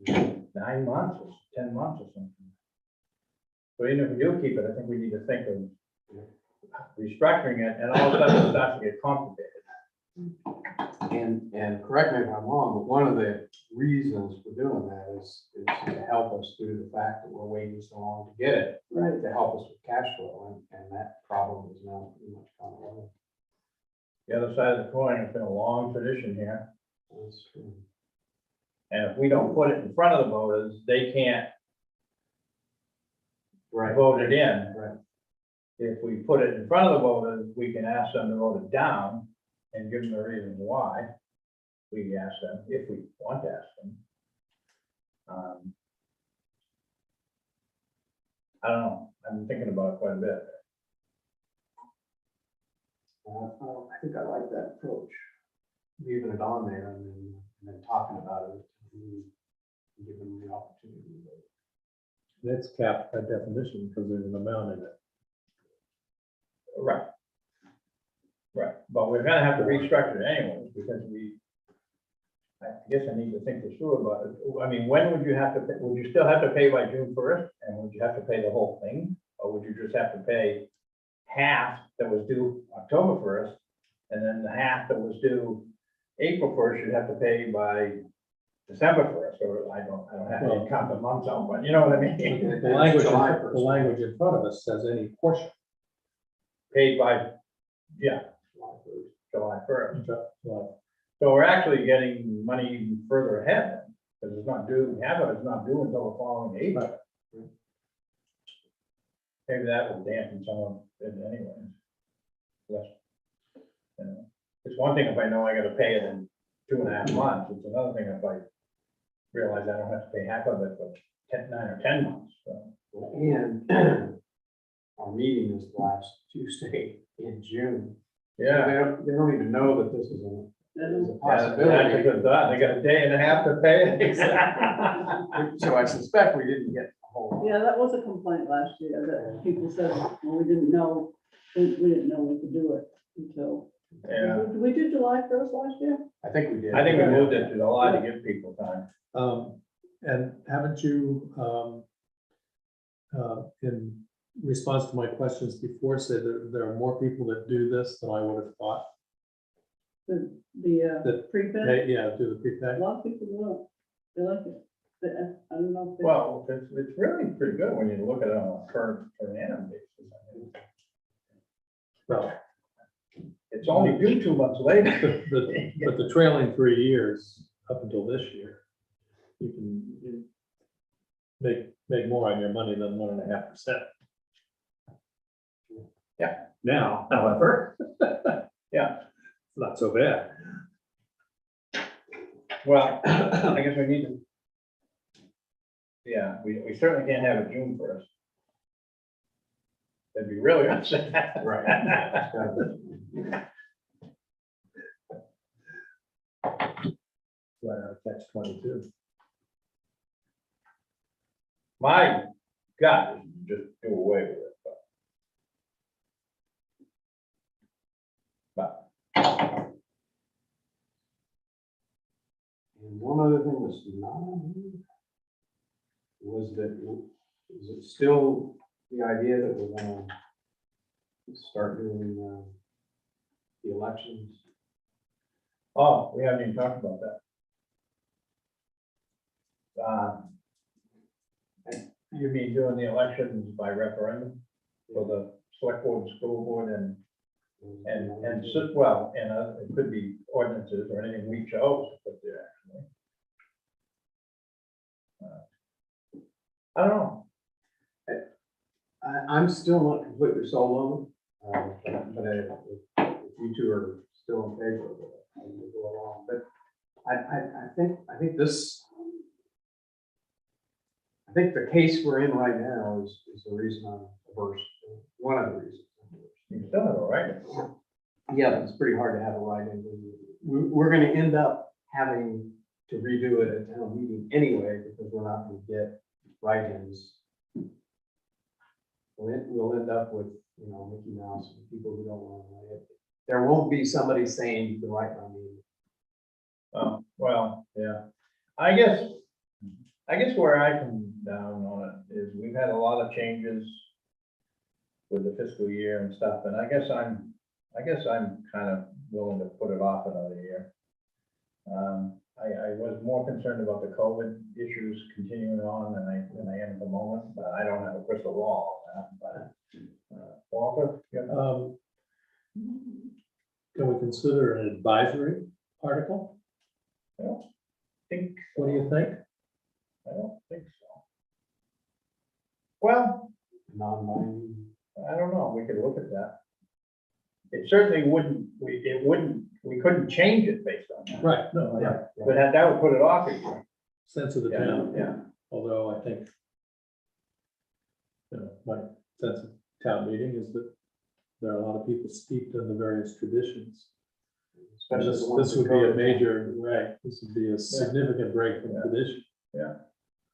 9 months or 10 months or something. So even if we do keep it, I think we need to think of restructuring it, and all of a sudden it starts to get complicated. And correct me if I'm wrong, but one of the reasons for doing that is to help us through the fact that we're waiting so long to get it, Right, to help us with cash flow, and that problem is now pretty much gone away. The other side of the coin, it's been a long tradition here, That's true. and if we don't put it in front of the voters, they can't Right. vote it in. Right. If we put it in front of the voters, we can ask them to vote it down and give them the reason why. We ask them, if we want to ask them. I don't know, I'm thinking about it quite a bit. I think I like that approach, leaving it on there and then talking about it, and give them the opportunity. It's capped by definition because there's an amount in it. Right. Right, but we're gonna have to restructure it anyways, because I guess I need to think this through about it. I mean, when would you have to, would you still have to pay by June 1st? And would you have to pay the whole thing? Or would you just have to pay half that was due October 1st? And then the half that was due April 1st, you'd have to pay by December 1st, or I don't have to count the months out, but you know what I mean? The language in front of us says any portion. Paid by, yeah, July 1st. Like, So we're actually getting money even further ahead, because it's not due, half of it's not due until the following April. Maybe that will dampen some of it anyway. Less, you know, it's one thing if I know I gotta pay it in 2.5 months, it's another thing if I realize I don't have to pay half of it for 9 or 10 months, so. And our meeting is the last Tuesday in June. Yeah. They don't even know that this is a and That's possibility. a good thought, they got a day and a half to pay it. So I suspect we didn't get a whole. yeah, that was a complaint last year, that people said, well, we didn't know, we didn't know we could do it until. Yeah, Did we do July 1st last year? I think we did. I think we moved it to July to give people time. And haven't you, in response to my questions before, said that there are more people that do this than I would have thought? The The- pre-bid, Yeah, do the a pre-tax. lot of people do it, they like it. I don't know. if they- Well, it's really pretty good when you look at it on a per annum basis. I mean, Well, it's only due 2 months later. but the trailing 3 years up until this year, you make more on your money than 1.5%. Yeah. Now, however, Yeah, it's not so bad. well, I guess we need to. Yeah, we certainly can't have it June 1st. They'd be really upset. Right. 22. My gut is to just do away with it, but And one other thing that's not on here was that, is it still the idea that we're gonna start doing the elections? oh, we haven't even talked about that. You mean doing the elections by referendum for the select board, school board, and well, and it could be ordinances or anything we chose to put there, actually. I don't know. I'm still not completely sold on it, but if you two are still in favor of it, I will go along. But I think the case we're in right now is the reason I'm averse, one of the reasons. You can still have a right. Yeah, but it's pretty hard to have a write-in. We're gonna end up having to redo it at town meeting anyway, because we're not gonna get write-ins. We'll end up with, Mickey Mouse and people who don't want to write it. There won't be somebody saying you can write my name. Oh, well, yeah. I guess where I come down on it is we've had a lot of changes with the fiscal year and stuff, and I guess I'm kind of willing to put it off another year. I was more concerned about the COVID issues continuing on than I am at the moment, but I don't have a crystal ball on that, but, Walter? Yeah. Can we consider an advisory article? I don't think, What do you think? I don't think so. Well, Non-binding. I don't know, we could look at that. It certainly wouldn't, we couldn't change it based on that. Right, no, Yeah, but that would put it off a year. sense of the Yeah, town. yeah. Although I think, my sense of town meeting is that there are a lot of people steeped in the various traditions. And Especially This the ones this that would go be a to major, right, this would be a significant break from Yeah. tradition. Yeah.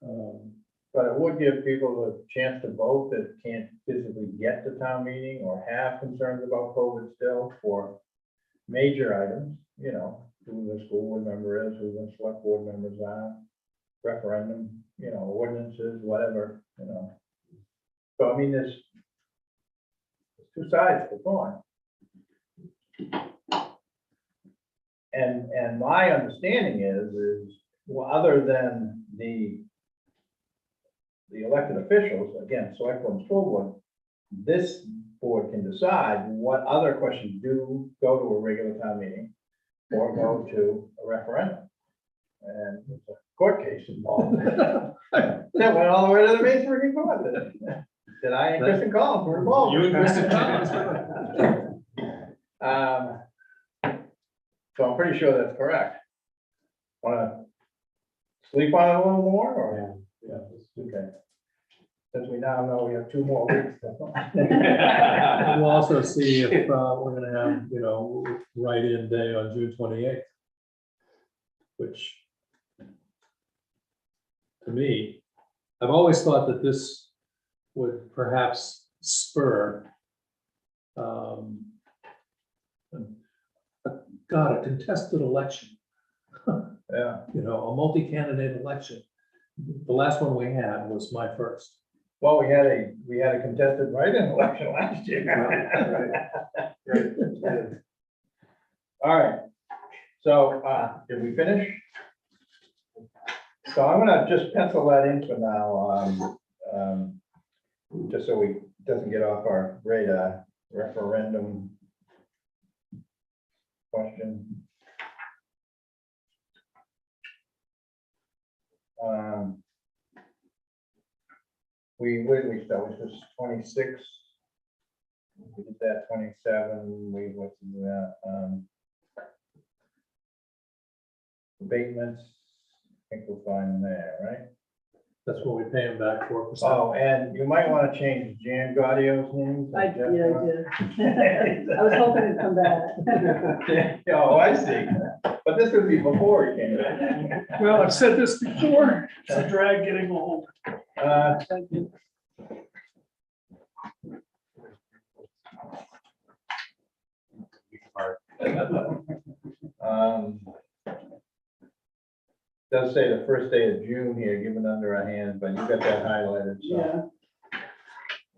Um, But it would give people a chance to vote that can't physically get to town meeting or have concerns about COVID still for major items, who the school board member is, who the select board members are, referendum, ordinances, whatever, So I mean, there's two sides to the coin. And my understanding is, well, other than the elected officials, again, select board and school board, this board can decide what other questions do go to a regular town meeting or go to a referendum. And it's a court case involved. That went all the way to the Main Supreme Court. That I and Kristen Collins were involved. You and Kristen Collins. So I'm pretty sure that's correct. Want to sleep on it a little more, or? Yeah. Okay. Since we now know we have 2 more weeks. We'll also see if we're gonna have, write-in day on June 28th. Which, to me, I've always thought that this would perhaps spur a contested election, Yeah, a multi-candidate election. The last one we had was my first. well, we had a contested write-in election last year. All right, so, did we finish? So I'm gonna just pencil that in for now, just so it doesn't get off our radar. Referendum question. Where did we start? Was this 26? We did that 27, we went to that, abatements, I think we'll find them there, right? That's what we pay them back 4%. Oh, and you might want to change Jan Gaudio's name. I did. I was hoping it'd come back. Oh, I see. But this would be before he came back. Well, I've said this before, it's a drag getting old. Thank you. Does say the first day of June here, given under our hands, but you got that highlighted, so. Yeah,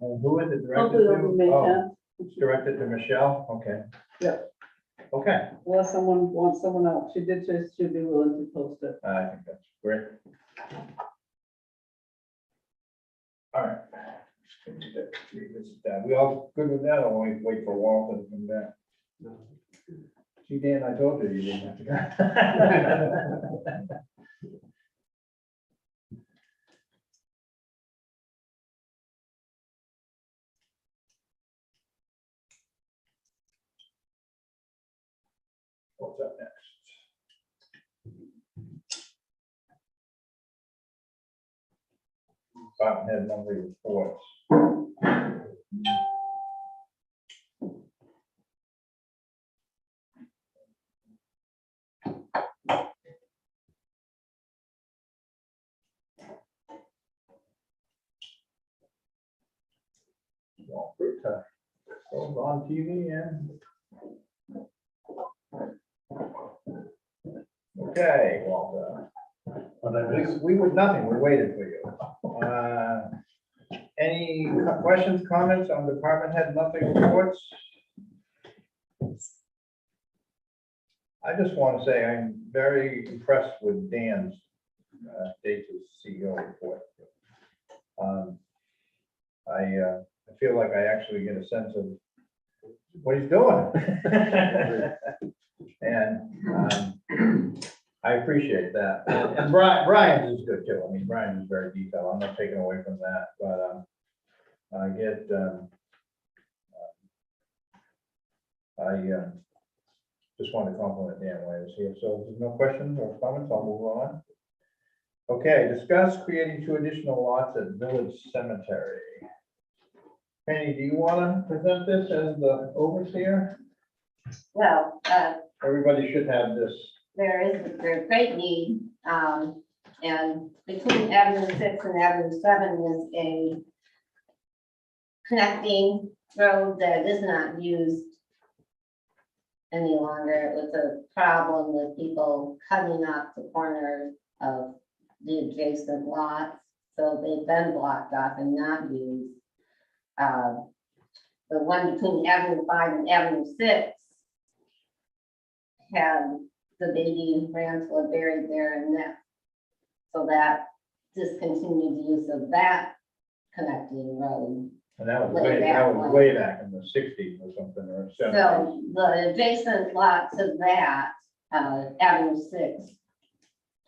And who is it hopefully directed it'll to? be May Oh, 10th, it's directed to Michelle, okay. Yep. Okay, unless someone wants someone else. She did say she'd be willing to post it. I think that's great. All right. We all good with that, or we wait for Walter to come back? See, Dan, I told you you didn't have to go. What's up next? Department head monthly reports. Well, fruit time. Goes on TV and. Okay, Walter. What I missed. We would nothing, we waited for you. Any questions, comments on department head monthly reports? I just want to say I'm very impressed with Dan's dates as CEO report. I feel like I actually get a sense of what he's doing. And I appreciate that. And Brian's is good too. I mean, Brian is very detailed. I'm not taking away from that, but I get, just want to compliment Dan while he was here. So if there's no questions or comments, I'll move on. Okay, discuss creating 2 additional lots at Village Cemetery. Penny, do you want to present this as the overseer? Well, Everybody should have this. there's great need, and between Avenue 6 and Avenue 7 is a connecting road that is not used any longer. It was a problem with people cutting off the corners of the adjacent lots, so they've been blocked off and not used. The one between Avenue 5 and Avenue 6 had the baby tarantula buried there, and that, so that discontinued the use of that connecting road. And that was Way way, back that was when. way back in the 60s or something, or 70s. So the adjacent lot to that, Avenue 6,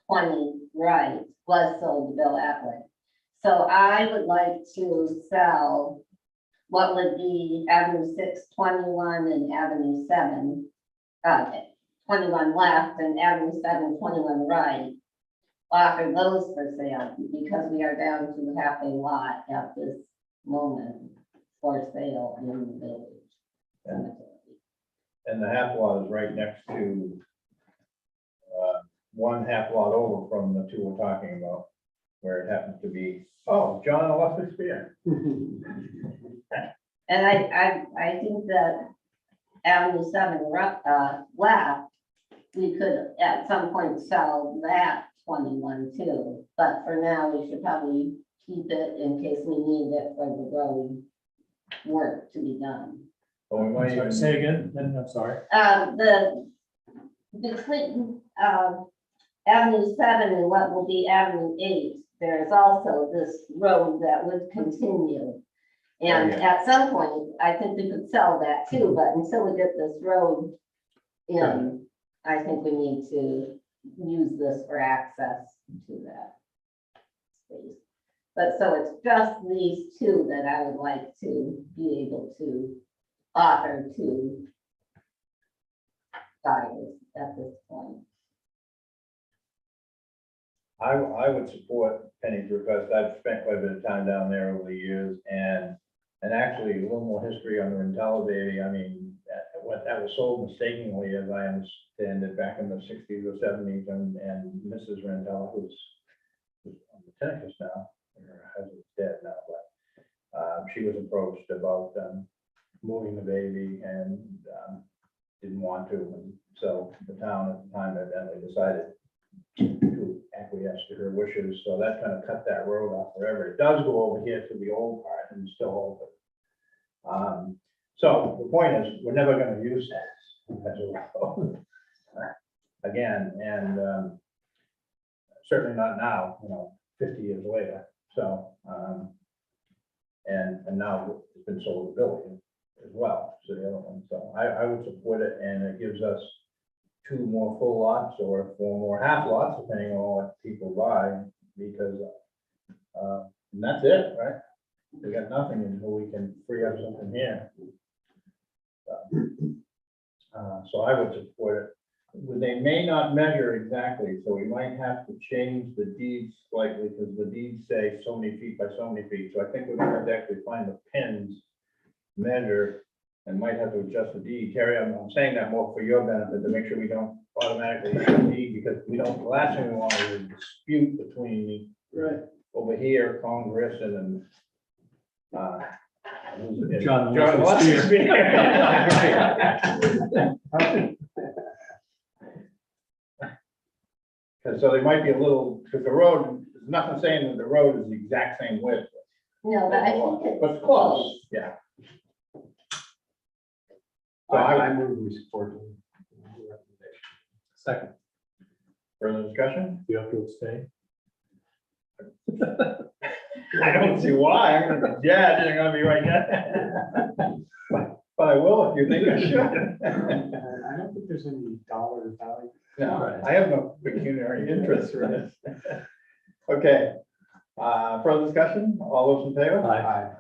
20 right, was sold to Bill Atwood. So I would like to sell what would be Avenue 6, 21 and Avenue 7, 21 left and Avenue 7, 21 right. Offer those for sale because we are down to half a lot at this moment for sale in the village cemetery. And the half lot is right next to one half lot over from the 2 we're talking about, where it happens to be, oh, John Electric Spear. And I think that Avenue 7 left, we could at some point sell that 21 too. But for now, we should probably keep it in case we need it for the road work to be done. Well, we might Sorry, even say again, then I'm sorry. Between Avenue 7 and what will be Avenue 8, there's also this road that would continue. And Oh, at some point, I think we could sell that too, but until we get this road in, I think we need to use this for access to that space. But so it's just these 2 that I would like to be able to offer to buyers at this point. I would support Penny's request. I've spent quite a bit of time down there over the years, and actually a little more history on the Rentala baby. I mean, that was sold mistakenly, as I understand it, back in the sixties or seventies, and Mrs. Rentala, who's on the tennis now, her husband's dead now, but she was approached about moving the baby and didn't want to, and so the town at the time evidently decided to acquiesce to her wishes, so that kind of cut that road off forever. It does go over here to the old part and still open. So the point is, we're never gonna use that as a road again, and certainly not now, 50 years later. So, and now it's been sold to Billy as well, so the other one. So I would support it, and it gives us 2 more full lots or 4 more half lots, depending on what people buy, because and that's it, right? We got nothing until we can free up something here. So I would support it. They may not measure exactly, so we might have to change the deeds slightly, because the deeds say so many feet by so many feet. So I think we're gonna have to actually find the pins, measure, and might have to adjust the deed. Terry, I'm saying that more for your benefit, to make sure we don't automatically issue a deed, because we don't, the last thing we want is a dispute between Right. over here, Congress, and then John John Wesley Wesley. And so they might be a little, because the road, there's nothing saying that the road is the exact same width. No, but I think But it's close, yeah. So I move we support the recommendation. Second, further discussion? you have to abstain. I don't see why. I'm gonna be judged, I'm gonna be right now. But I will if you think I should. I don't think there's any dollar value. No, I have no pecuniary interest in this. Okay, further discussion? All those in favor? Aye.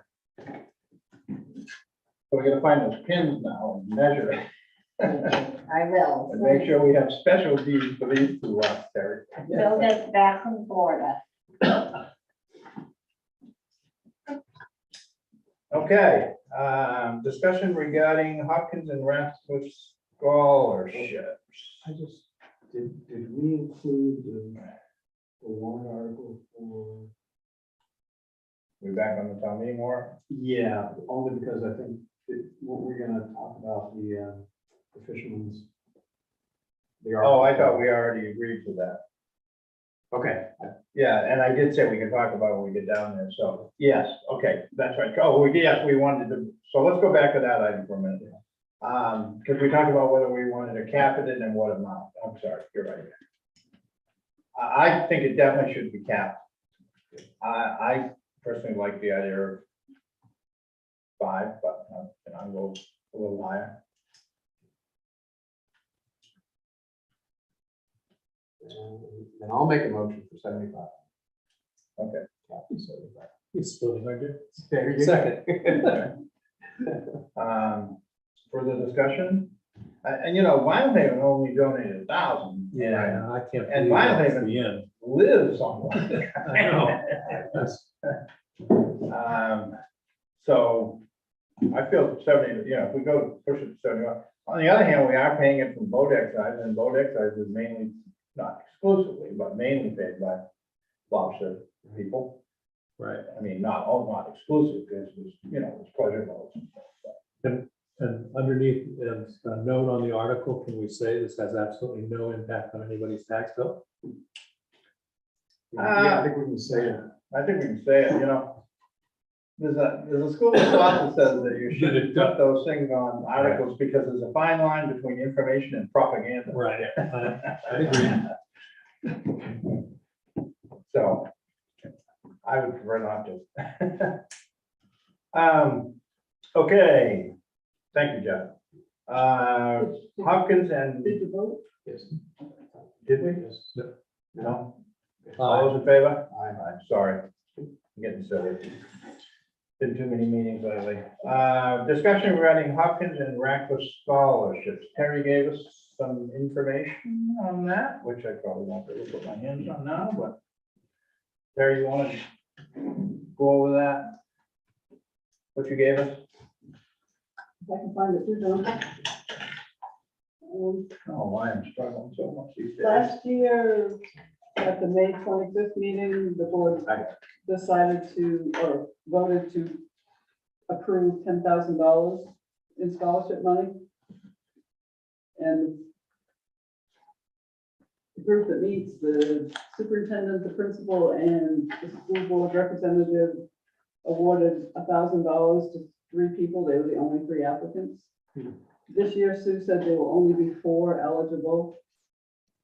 So we're gonna find those pins now and measure it. I will. And make sure we have special deeds for these 2 lots, Terry. Bill gets back from Florida. Okay, discussion regarding Hopkins and Ratcliffe scholarships. I just, did we include the warrant article for? We back on the town meeting warrant? Yeah, only because I think what we're gonna talk about the fishermen's. Oh, I thought we already agreed to that. Okay, Yeah, and I did say we could talk about it when we get down there, so, yes, okay, that's right. Oh, yes, we wanted to, so let's go back to that item for a minute. Because we talked about whether we wanted to cap it and what amount. I'm sorry, you're right. I think it definitely should be capped. I personally like the idea of 5, but I'll go a little higher. and I'll make a motion for 75. Okay. Captain 75. He's splitting our difference. There you go. Second. Further discussion? And Vinyl Haven only donated 1,000. Yeah, I can't. And believe Vinyl that's Haven- the end. Lives on one. I know. That's- So I feel 70, if we go push it to 71. On the other hand, we are paying it from boat excise, and boat excise is mainly, not exclusively, but mainly paid by lobster people. Right, I mean, not exclusive, because it's pleasure boats. and underneath, a note on the article, can we say this has absolutely no impact on anybody's tax bill? Yeah, I think we can say it. I think we can say it, there's a school of thought that says that you shouldn't put those things on articles because there's a fine line between information and propaganda. Right, I agree. So I would prefer not to. Okay, thank you, Jeff. Hopkins and, Did you vote? Yes. did we? Yes. No? All those in favor? I'm sorry. I'm getting silly. Been too many meetings lately. Discussion regarding Hopkins and Ratcliffe scholarships. Terry gave us some information on that, which I probably won't be able to put my hands on now, but Terry, you wanna go over that? What you gave us? If I can find it too, John. Oh, why I'm struggling so much these days. Last year, at the May 25th meeting, the board decided to, or voted to approve $10,000 in scholarship money. And the group that meets, the superintendent, the principal, and the school board representative awarded $1,000 to 3 people. They were the only 3 applicants. This year, Sue said there will only be 4 eligible.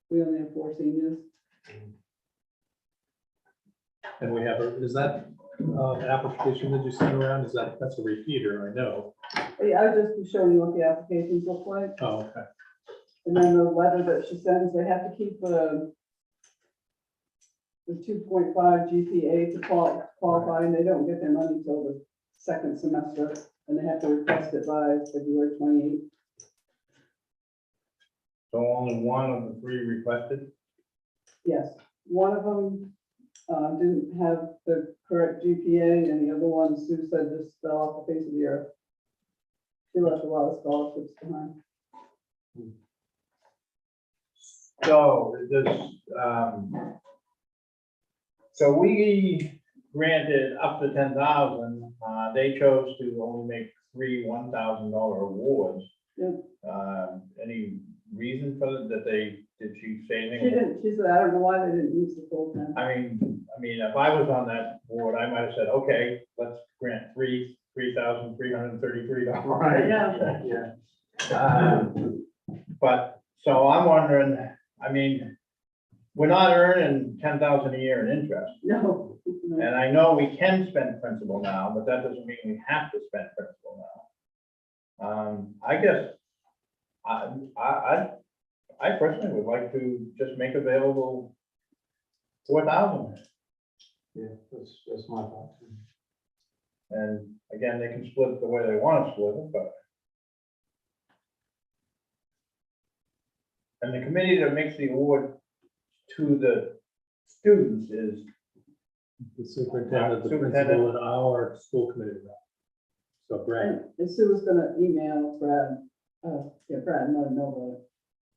We only have 4 seniors. And we have, is that application that you sent around, that's a repeater, I know. I was just showing you what the applications look like. Oh, okay. And then the letter that she sends, they have to keep the 2.5 GPA to qualify, and they don't get their money till the 2nd semester, and they have to request it by February 28th. So only one of the 3 requested? Yes, one of them didn't have the correct GPA, and the other one, Sue said, just fell off the face of the earth. She left a lot of scholarships behind. So this, so we granted up to 10,000, they chose to only make 3 $1,000 awards. Yep. Any reason for that did she say She anything? didn't, she said, I don't know why they didn't use the full 10. I mean, if I was on that board, I might have said, okay, let's grant $3,333. Right. Yeah. Yeah. But, so I'm wondering, I mean, we're not earning 10,000 a year in interest. No. And I know we can spend principal now, but that doesn't mean we have to spend principal now. I guess, I personally would like to just make available 4,000. Yeah, that's my thought. And again, they can split it the way they want to split it, but. And the committee that makes the award to the students is, The superintendent, the Superintendent. principal, and our school committee rep. So Brad, And Sue was gonna email Brad, Brad, and let him know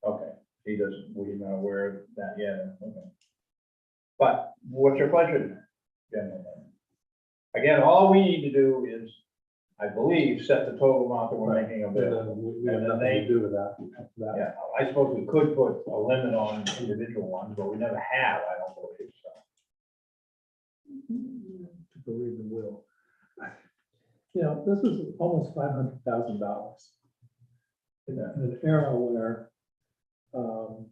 okay, he doesn't, we're not aware of that yet, okay. But what's your pleasure, gentlemen? Again, all we need to do is, I believe, set the total amount that we're making and available. then we have nothing to do with that. Yeah, I suppose we could put a limit on individual ones, but we never have, I don't believe so. To believe the will. You know, this was almost $500,000 in an era where, you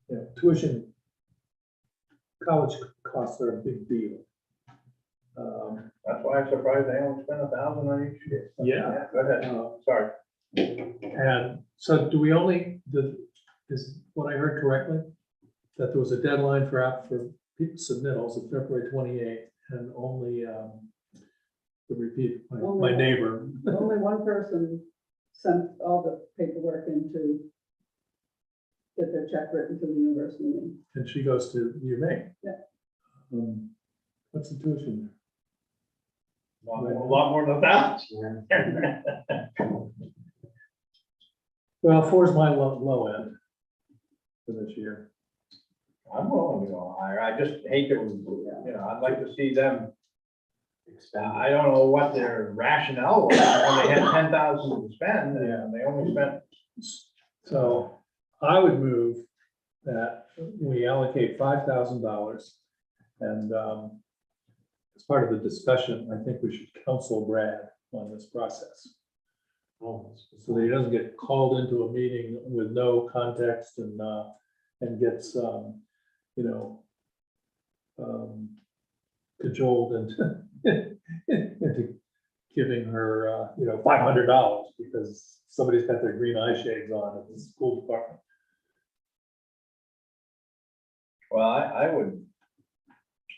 know, tuition, college costs are a big deal. That's why I'm surprised they only spent 1,000 on each year. Yeah. Go ahead, sorry. And so do we only, is what I heard correctly? That there was a deadline for people submittals of February 28th and only, the repeat, my neighbor. that. Only one person sent all the paperwork in to get their check written to the university. And she goes to UMaine. Yeah. What's the tuition? A lot more than 1,000. Yeah. Well, 4 is my low end for this year. I'm willing to go higher, I just hate that, I'd like to see them, I don't know what their rationale was, when they had 10,000 to spend, and they only spent. So I would move that we allocate $5,000 and as part of the discussion, I think we should counsel Brad on this process. Oh, So that he doesn't get called into a meeting with no context and gets, cajoled into giving her, $500 because somebody's got their green eye shades on at the school department. Well, I would,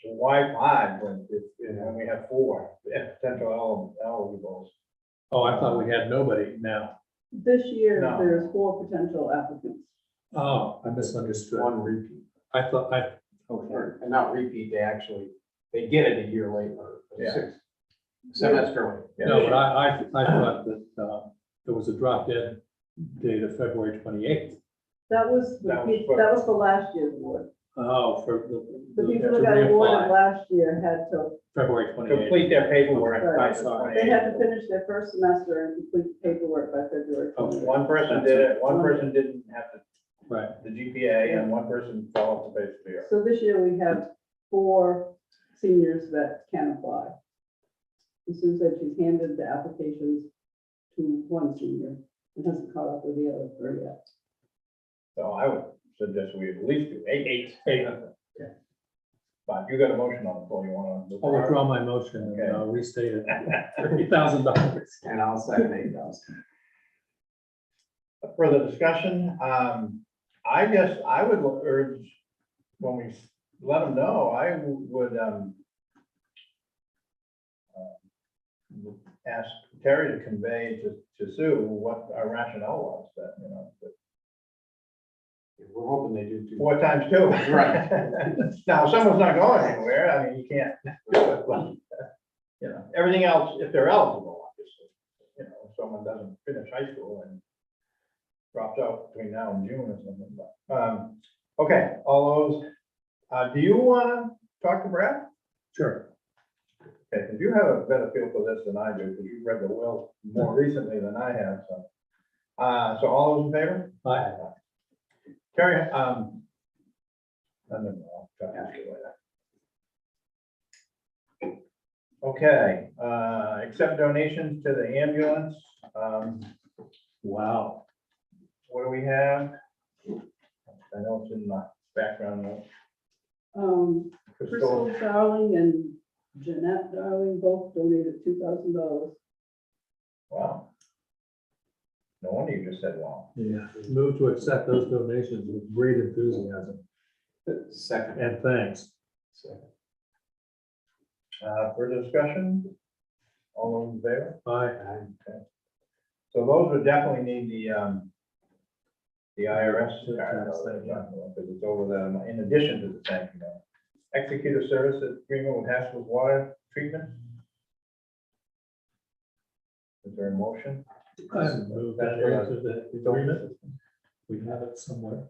why 5 when we have 4 potential eligibles? Oh, I thought we had nobody now. This year, No. there's 4 potential applicants. Oh, I misunderstood. One repeat. I thought And not repeat, they get it a year late or Yeah. 6 semester late. No, but I thought that there was a drop dead date of February 28th. That was, That was for last year's award. Oh, for The people to who got awarded reapply, last year had to, February 28th. Complete their paperwork by the Sorry. they 28th. had to finish their first semester and complete the paperwork by February Oh, 28th. One person did it, one person didn't have Right. the GPA, and one person fell off the face of the earth. So this year we have 4 seniors that can apply. And Sue said she's handed the applications to 1 senior and hasn't caught up with the other 3 yet. So I would suggest we at least do eight. But you got a motion on the floor, you wanna? I'll withdraw my motion and Okay. restate it, $30,000. And I'll second 8,000. Further discussion, I guess I would urge, when we let them know, I would, ask Terry to convey to Sue what our rationale was, that, you know, that We're hoping they do too. 4 times 2. Right. Now, if someone's not going anywhere, I mean, you can't, well, you know, everything else, if they're eligible, obviously. You know, if someone doesn't finish high school and drops out between now and June or something, but, okay, all those, do you wanna talk to Brad? Sure. Okay, because you have a better feel for this than I do, because you've read the will more recently than I have, so. So all those in favor? Aye. Carrie, I don't know, I'll try to ask you later. Okay, accept donations to the ambulance. Wow. What do we have? I know it's in the background note. Crystal Darling and Jeanette Darling both donated $2,000. Wow. No wonder you just said wow. Yeah. Move to accept those donations with great enthusiasm Second. and thanks. Further discussion? All those in favor? Aye. So those would definitely need the IRS card, Yeah. because it's over there, in addition to the thank you note. Execute a service agreement with Haskell's Water Treatment. Is there a motion? I move that into the agreement. We have it somewhere.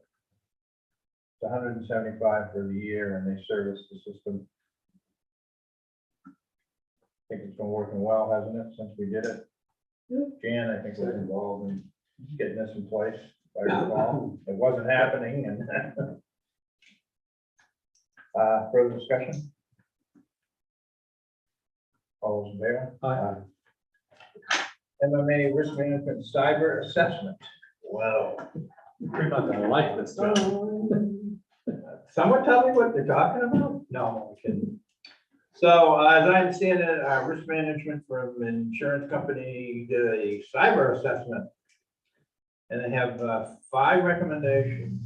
It's 175 for the year, and they service the system. I think it's been working well, hasn't it, since we did it? Yep. Jan, I think, was involved in getting this in place, if I recall. It wasn't happening, and further discussion? All those in favor? Aye. MMA Risk Management Cyber Assessment. Wow. You're not gonna like this, John. Someone tell me what they're talking about? No, I'm kidding. So as I understand it, risk management from an insurance company did a cyber assessment. And they have 5 recommendations.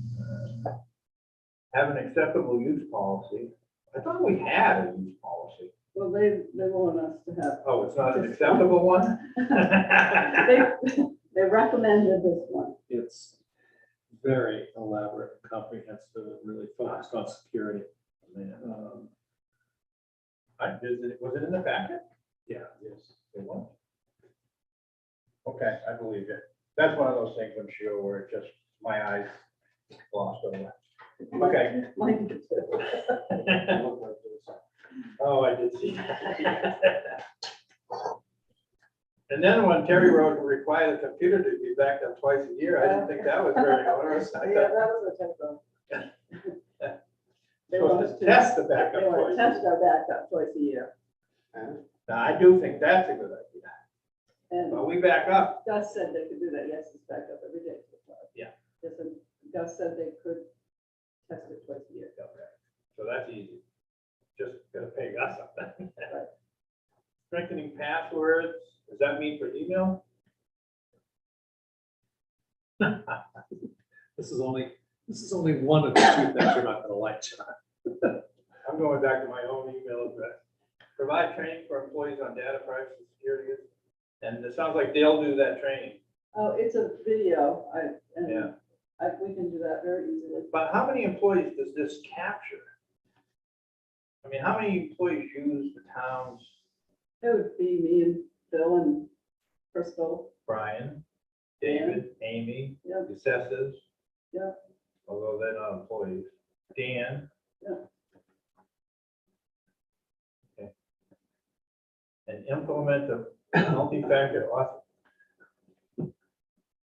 Have an acceptable use policy. I thought we had a use policy. Well, they want us to have, Oh, it's not an acceptable one? they recommended this one. It's very elaborate, comprehensive, really focused on security. Was it in the packet? Yeah. Yes, it was. Okay, I believe it. That's one of those things, I'm sure, where it just, my eyes glossed over. Okay. Mine did too. Oh, I did see. that. And then when Terry wrote to require the computer to be backed up twice a year, I didn't think that was very onerous. I Yeah, thought that was a typo. They supposed want us to test the backup They want to twice. test our backup twice a year. Now, I do think that's a good idea. And But we back up. Gus said they could do that. Yes, it's back up every day. Yeah. Yes, and Gus said they could test it twice a year. Okay, so that's easy. Just gotta pay us something. Strengthening passwords, does that mean for email? This is only one of the 2 things you're not gonna like, John. I'm going back to my own email address. Provide training for employees on data privacy and security. And it sounds like they'll do that training. Oh, it's a video. Yeah. We can do that very easily. But how many employees does this capture? I mean, how many employees use the town's It would be me and Bill and Crystal. Brian, David, Amy, Yep. the assessors? Yep. Although they're not employees. Dan? Yep. Okay. And implement the multi-factor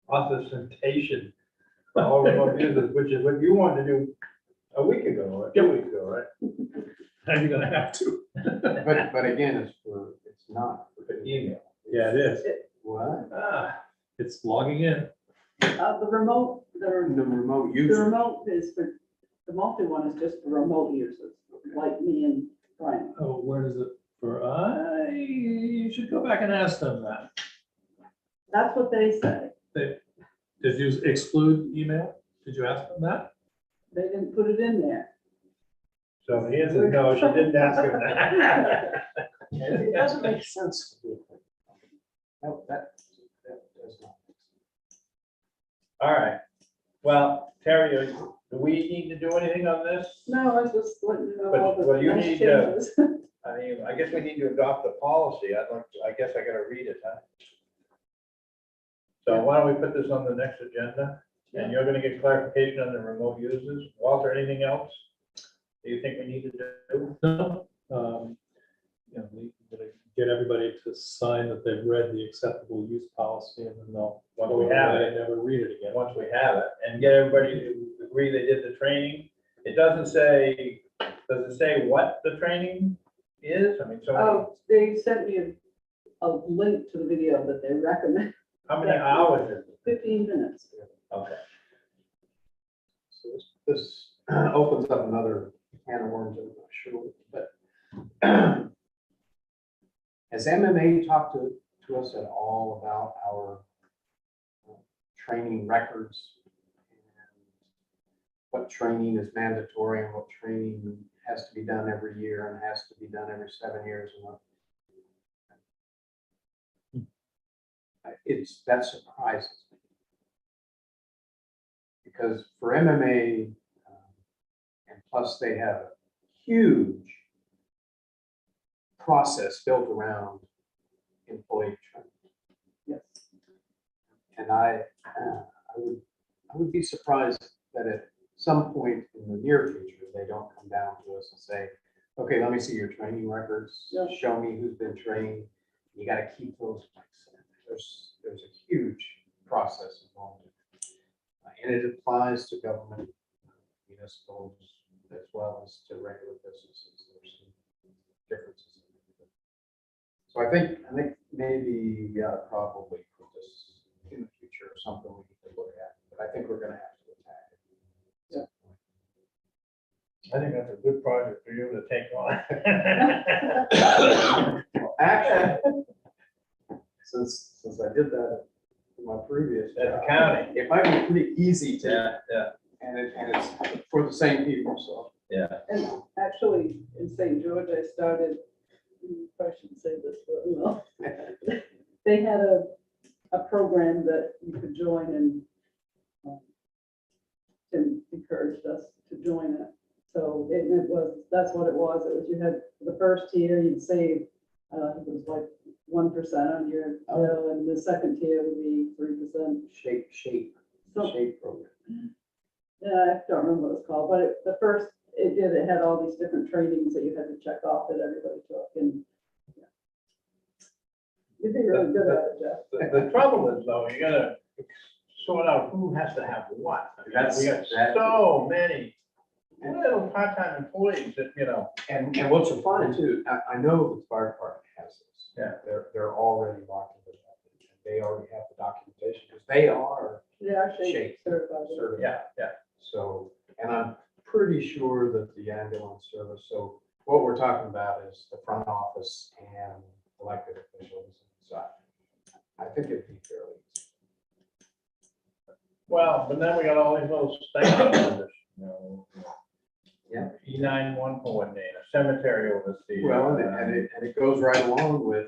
authentication for all remote users, which is what you wanted to do a week ago, or 2 weeks ago, right? Now you're gonna have to. But again, it's not. For email. Yeah, it is. What? Ah, It's logging in. The remote, The remote the user. remote is for, the multi one is just for remote users, like me and Brian. Oh, where does it, you should go back and ask them that. That's what they say. Did you exclude email? Did you ask them that? They didn't put it in there. so the answer is no, she didn't ask him that. It doesn't make sense to do it. No, that does not. All right. Well, Terry, do we need to do anything on this? No, I was just letting you know But- all the well, you nice need, changes. I mean, I guess we need to adopt the policy. I guess I gotta read it, huh? So why don't we put this on the next agenda? And you're gonna get clarification on the remote users. Walter, anything else? Do you think we need to do? No. We gotta get everybody to sign that they've read the acceptable use policy and then they'll. Once we have it. Never read it again. Once we have it, and get everybody to agree they did the training. It doesn't say, does it say what the training is? I mean, so Oh, they sent me a link to the video that they recommend, how many hours is it? 15 minutes. Okay. So this opens up another can of worms, I'm not sure, but has MMA talked to us at all about our training records? And what training is mandatory and what training has to be done every year and has to be done every 7 years and what? That surprises me. Because for MMA, and plus they have a huge process built around employee training. Yes. And I would be surprised that at some point in the near future, they don't come down to us and say, okay, let me see your training records. Yeah. Show me who's been trained. You got to keep those. There's a huge process involved. And it applies to government, municipals, as well as to regular businesses. There's some differences. So I think maybe we ought to probably put this in the future, or something we need to look at, but I think we're gonna have to attack it. I think that's a good project for you to take on. Actually, since I did that in my previous At the job, county. it might be pretty easy to, Yeah. and it's for the same people, so. Yeah. And actually, in St. George, I started, I shouldn't say this, but well, they had a program that you could join and Tim encouraged us to join it. So it was, that's what it was. It was, you had the first tier, you'd save, I think it was like 1% on your bill, and the second tier would be 3%. Shape So, program. yeah, I don't remember what it's called, but the first, it had all these different trainings that you had to check off that everybody took, and yeah. You'd be really good at it, Jeff. The trouble is though, you gotta sort out who has to have what. I mean, That's- We got that- so many little part-time employees that, you know. And what's fun too, I know the fire department has this. Yeah. They're already locked into that. They already have the documentation, because they are They are Shape. shape certified. certified. Yeah. So, and I'm pretty sure that the ambulance service, so what we're talking about is the front office and elected officials. So I think it'd be fairly easy. Well, but then we got all these little stakeholders, you know. Yeah. E911 coordinator, cemetery overseer. Well, and it goes right along with,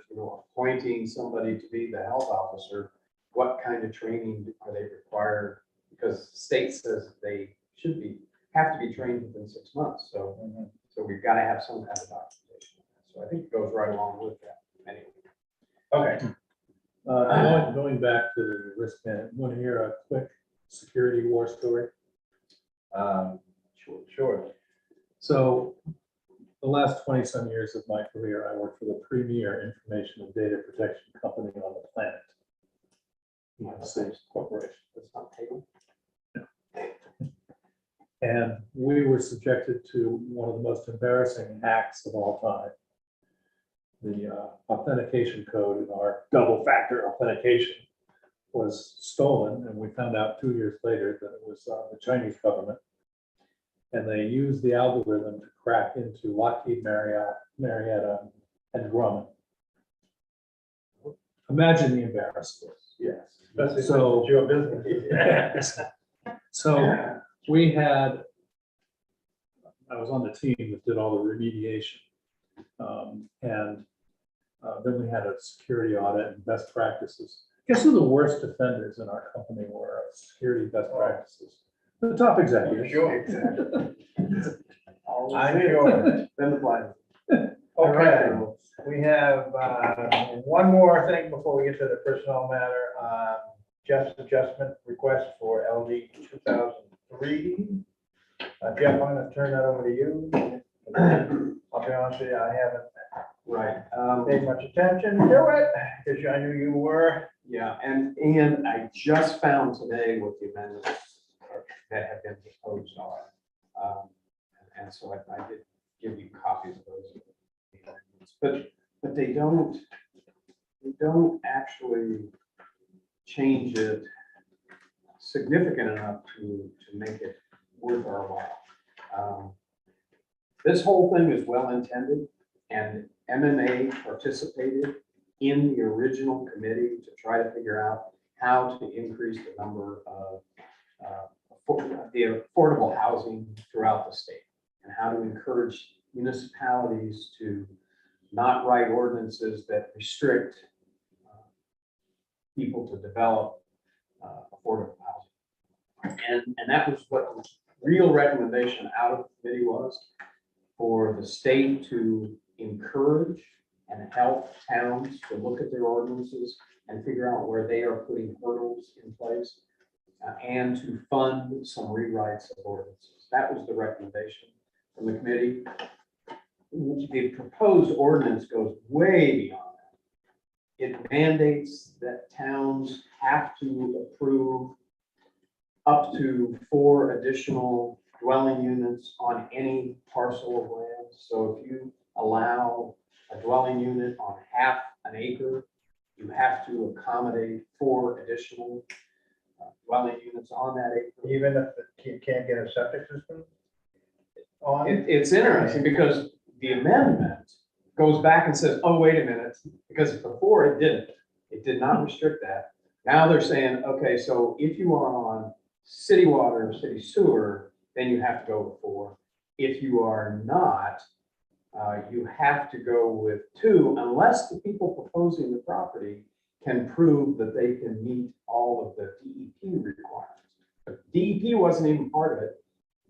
appointing somebody to be the health officer. What kind of training are they required? Because the state says they have to be trained within 6 months. So Mhm. we we've got to have some kind of documentation. So I think it goes right along with that anyway. Okay, Going back to the risk management, want to hear a quick security war story? sure. So the last 20-some years of my career, I worked for the premier information and data protection company on the planet. United States Corporation. That's not table. And we were subjected to one of the most embarrassing hacks of all time. The authentication code in our double-factor authentication was stolen, and we found out 2 years later that it was the Chinese government. And they used the algorithm to crack into Lockheed Marietta and Grumman. Imagine the embarrassment. Yes. Especially So- since it's your business. So we had, I was on the team that did all the remediation. And then we had a security audit and best practices. Guess who the worst offenders in our company were, security best practices? The top executives. Sure. All I'm the same. sure. Then the flag. Okay, we have one more thing before we get to the personnel matter. Jeff's adjustment request for LD 2003. Jeff, I'm gonna turn that over to you. I'll be honest with you, I haven't Right. paid much attention to it, because I knew you were. Yeah, and I just found today what the amendments that have been proposed are. And so I did give you copies of those. But they don't actually change it significant enough to make it worth our while. This whole thing is well intended, and MMA participated in the original committee to try to figure out how to increase the number of the affordable housing throughout the state, and how to encourage municipalities to not write ordinances that restrict people to develop affordable housing. And that was what the real recommendation out of the committee was, for the state to encourage and help towns to look at their ordinances and figure out where they are putting hurdles in place, and to fund some rewrites of ordinances. That was the recommendation from the committee. The proposed ordinance goes way beyond that. It mandates that towns have to approve up to 4 additional dwelling units on any parcel of land. So if you allow a dwelling unit on half an acre, you have to accommodate 4 additional dwelling units on that acre. Even if you can't get a septic system on? It's interesting because the amendment goes back and says, oh, wait a minute, because before it didn't. It did not restrict that. Now they're saying, okay, so if you are on city water or city sewer, then you have to go with 4. If you are not, you have to go with 2, unless the people proposing the property can prove that they can meet all of the DEP requirements. But DEP wasn't even part of it.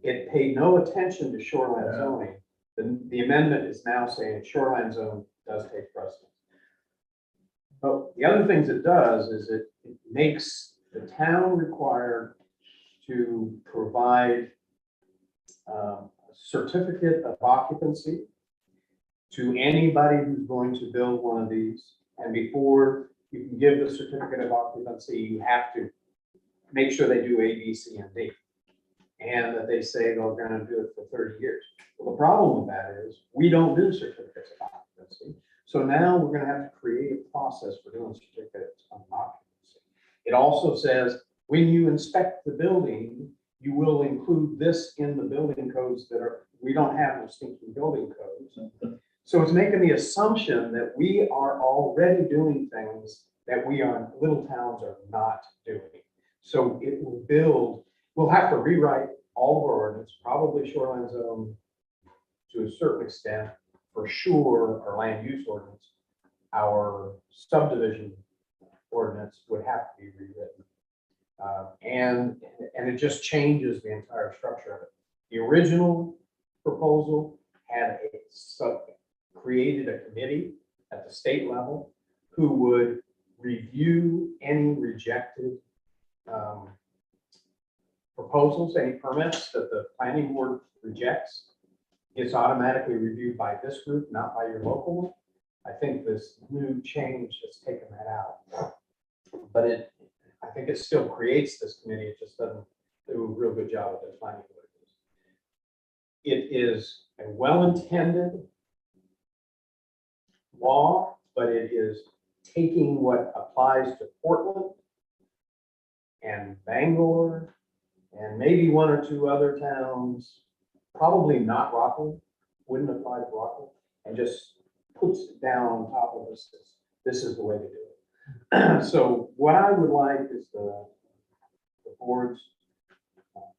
It paid no attention to shoreline zoning. The amendment is now saying shoreline zone does take precedence. But the other things it does is it makes the town required to provide a certificate of occupancy to anybody who's going to build one of these. And before you can give the certificate of occupancy, you have to make sure they do A, B, C, and D. And that they say they're going to do it for 30 years. Well, the problem with that is we don't do certificates of occupancy. So now we're going to have to create a process for doing certificates of occupancy. It also says when you inspect the building, you will include this in the building codes that are, we don't have no stinking building codes. So it's making the assumption that we are already doing things that we are, little towns are not doing. So it will build, we'll have to rewrite all of our ordinance, probably shoreline zone to a certain extent, for sure, our land use ordinance, our subdivision ordinance would have to be rewritten. And it just changes the entire structure of it. The original proposal created a committee at the state level who would review any rejected proposals, any permits that the planning board rejects. It's automatically reviewed by this group, not by your local one. I think this new change has taken that out. But I think it still creates this committee. It just doesn't do a real good job of defining what it is. It is a well-intended law, but it is taking what applies to Portland and Bangor and maybe one or two other towns, probably not Rockland, wouldn't apply to Rockland, and just puts it down on top of us. This is the way to do it. So what I would like is the board's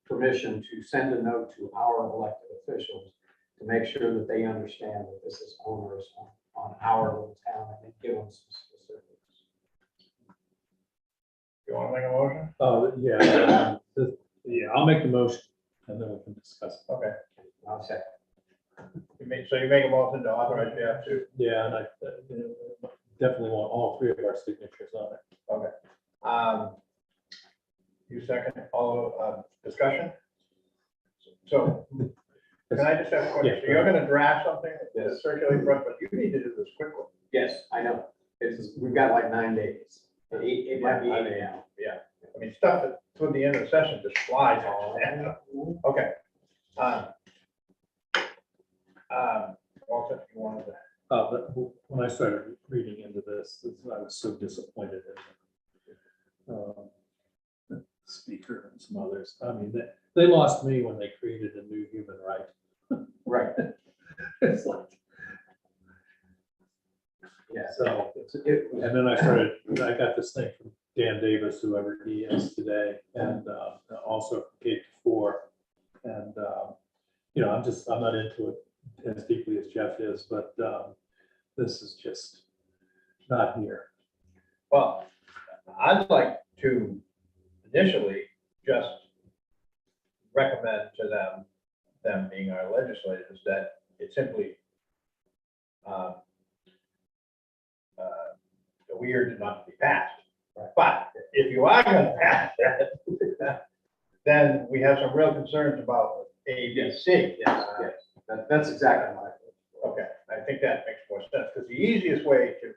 permission to send a note to our elected officials to make sure that they understand that this is onerous on our little town and give them some specifics. You want to make a motion? Oh, yeah, yeah, I'll make the motion and then we can discuss it. Okay. I'll say, So you make a motion to authorize Jeff to, Yeah, and I definitely want all three of our signatures on it. okay. You second, all, discussion? So, can I just have a question? Yeah. So you're gonna draft something to Yes. circulate for us, but you need to do this quickly. yes, I know. We've got like 9 days. It might be 8 now. Yeah, I mean, stuff that toward the end of the session just flies. Okay. Walter, you wanted to, But when I started reading into this, I was so disappointed in the speaker and some others. I mean, they lost me when they created a new human right. Right, It's like, yeah. so, It was and then I got this thing from Dan Davis, whoever he is today, and also K4. And, you know, I'm not into it as deeply as Jeff is, but this is just not here. well, I'd like to initially just recommend to them being our legislators, that it simply the weird not to be passed. But if you are gonna pass that, then we have some real concerns about A, B, C. Yes, yes. That's exactly my. Okay, I think that makes more sense, because the easiest way to,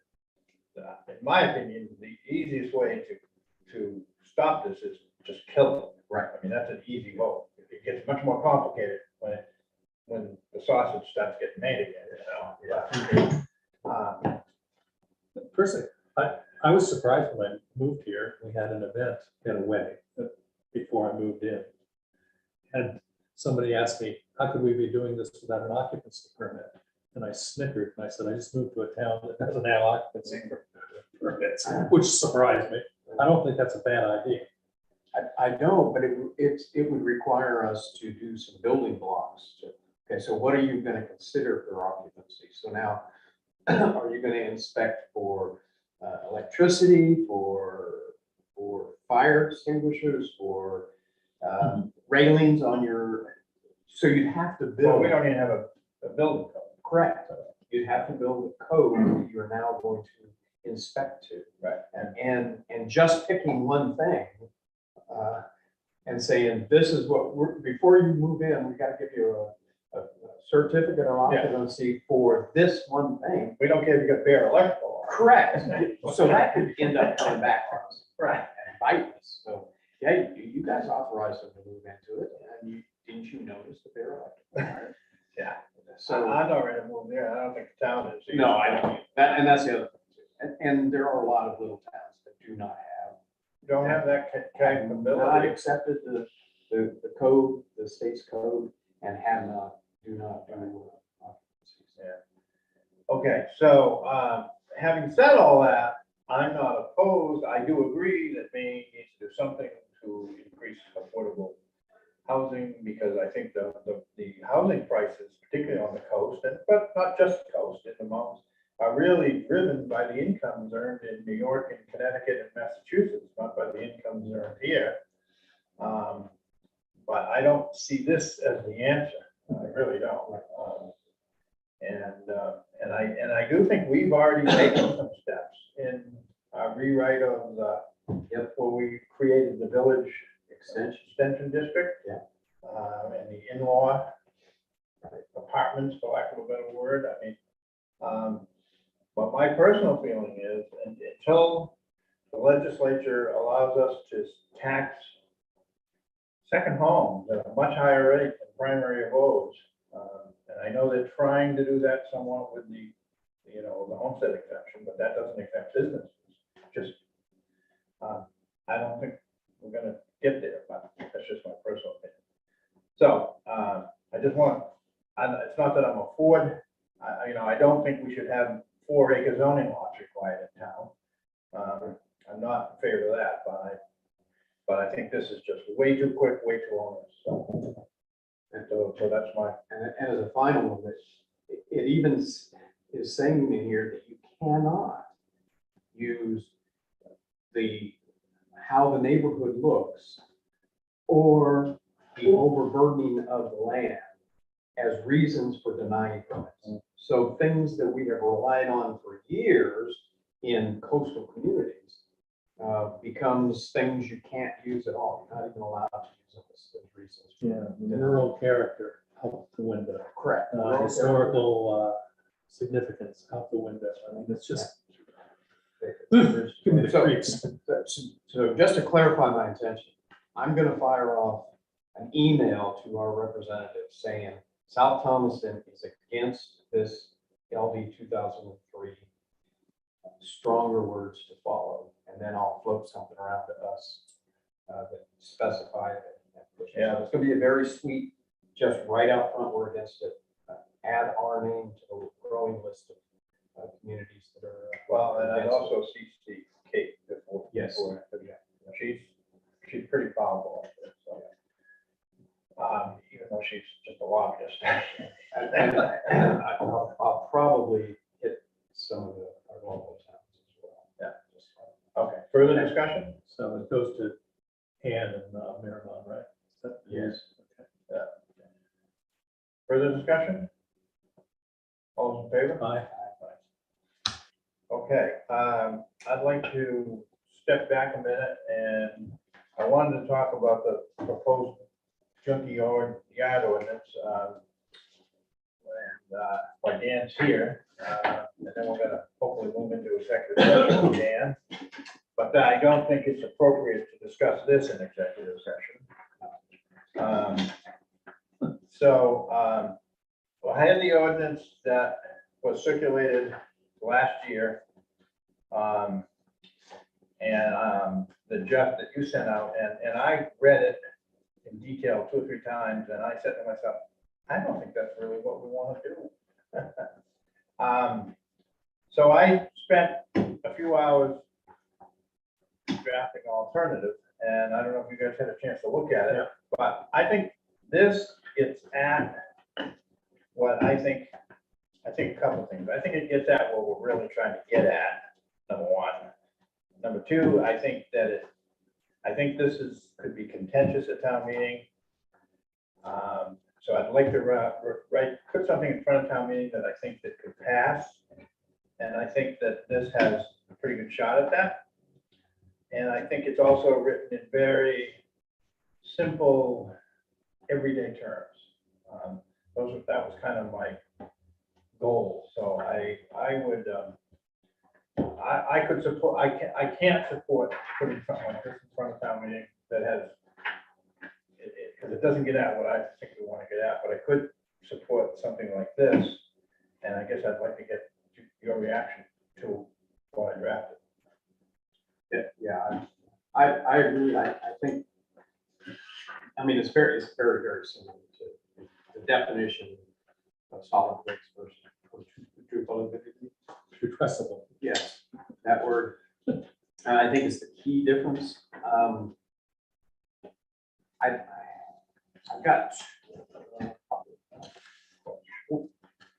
in my opinion, the easiest way to stop this is just kill it. Right. I mean, that's an easy vote. It gets much more complicated when the sausage starts getting made again, you know? Personally, I was surprised when I moved here. We had an event at a wedding before I moved in. And somebody asked me, how could we be doing this without an occupancy permit? And I snickered and I said, I just moved to a town that doesn't have occupancy permits, which surprised me. I don't think that's a bad idea. I don't, but it would require us to do some building blocks. Okay, so what are you going to consider for occupancy? So now, are you going to inspect for electricity, for fire extinguishers, for railings on your, so you'd have to Well, build. we don't even have a building code. Correct. You'd have to build a code that you're now going to inspect to. Right. And just picking one thing and saying, this is what before you move in, we got to give you a certificate of Yeah. occupancy for this one thing. We don't care if you got bare electrical. Correct. So that could end up coming back to us. Right. And bite us. So, yeah, you guys authorized them to move into it, and didn't you notice the bare electrical? Yeah. So. I'm not ready to move there. I don't think the town is. either. No, I don't. And that's the other thing too. And there are a lot of little towns that do not have. You don't have that kind of Not ability. accepted the code, the state's code, and do not do occupancies. Yeah. Okay, so, having said all that, I'm not opposed. I do agree that Maine needs to do something to increase affordable housing, because I think the housing prices, particularly on the coast, but not just the coast, in the mountains, are really driven by the incomes earned in New York and Connecticut and Massachusetts, not by the incomes earned here. But I don't see this as the answer. I really don't. And I do think we've already taken some steps in our rewrite of the, where we created the village extension district. Yeah. And the in-law apartments, for lack of a better word, I mean, but my personal feeling is, until the legislature allows us to tax second homes at a much higher rate than primary abodes, and I know they're trying to do that somewhat with the, the homestead exemption, but that doesn't exempt businesses. Just, I don't think we're gonna get there, but that's just my personal opinion. So, I just want, it's not that I'm a Ford, I don't think we should have 4-acre zoning laws required in town. I'm not in favor of that, but I think this is just way too quick, way too onerous, so that's my. And as a final one, it even is saying in here that you cannot use how the neighborhood looks or the overburdening of the land as reasons for denying permits. So things that we have relied on for years in coastal communities becomes things you can't use at all. You're not even allowed to use those reasons. Yeah, rural character out the window. Correct. Historical significance out the window. I mean, it's just, give me the So- creeps. So just to clarify my intention, I'm gonna fire off an email to our representative saying South Thomaston is against this LD 2003. Stronger words to follow, and then I'll float something around to us that specify that. Yeah. So it's gonna be a very sweet, just right out front, we're against it. Add our name to the growing list of communities that are. Well, and I'd against it. also see Kate before. Yes. She's pretty powerful out there, so. Even though she's just a lobbyist. And I'll probably hit some of our local towns as well. Yeah. Okay, further discussion? So it goes to Ann and Marymount, right? Is that- Yes. Okay. Further discussion? All those in favor? Aye. Okay, I'd like to step back a minute, and I wanted to talk about the proposed junkyard yard ordinance. While Dan's here, and then we're gonna hopefully move into executive session with Dan. But I don't think it's appropriate to discuss this in executive session. I had the ordinance that was circulated last year. The Jeff that you sent out, and I read it in detail 2 or 3 times, and I said to myself, I don't think that's really what we want to do. So I spent a few hours drafting an alternative, and I don't know if you guys had a chance to look at it, but I think this gets at what I think a couple of things. I think it gets at what we're really trying to get at, number one. Number two, I think this could be contentious at town meeting. So I'd like to put something in front of town meeting that I think that could pass. And I think that this has a pretty good shot at that. And I think it's also written in very simple, everyday terms. That was kind of my goal. So I would, I could support, I can't support putting something like this in front of town meeting that has, because it doesn't get at what I think we want to get at, but I could support something like this. And I guess I'd like to get your reaction to what I drafted. Yeah, I agree. I think, I mean, it's very, very similar to the definition of solid waste versus Putrescible. yes, that word. And I think it's the key difference. I've got.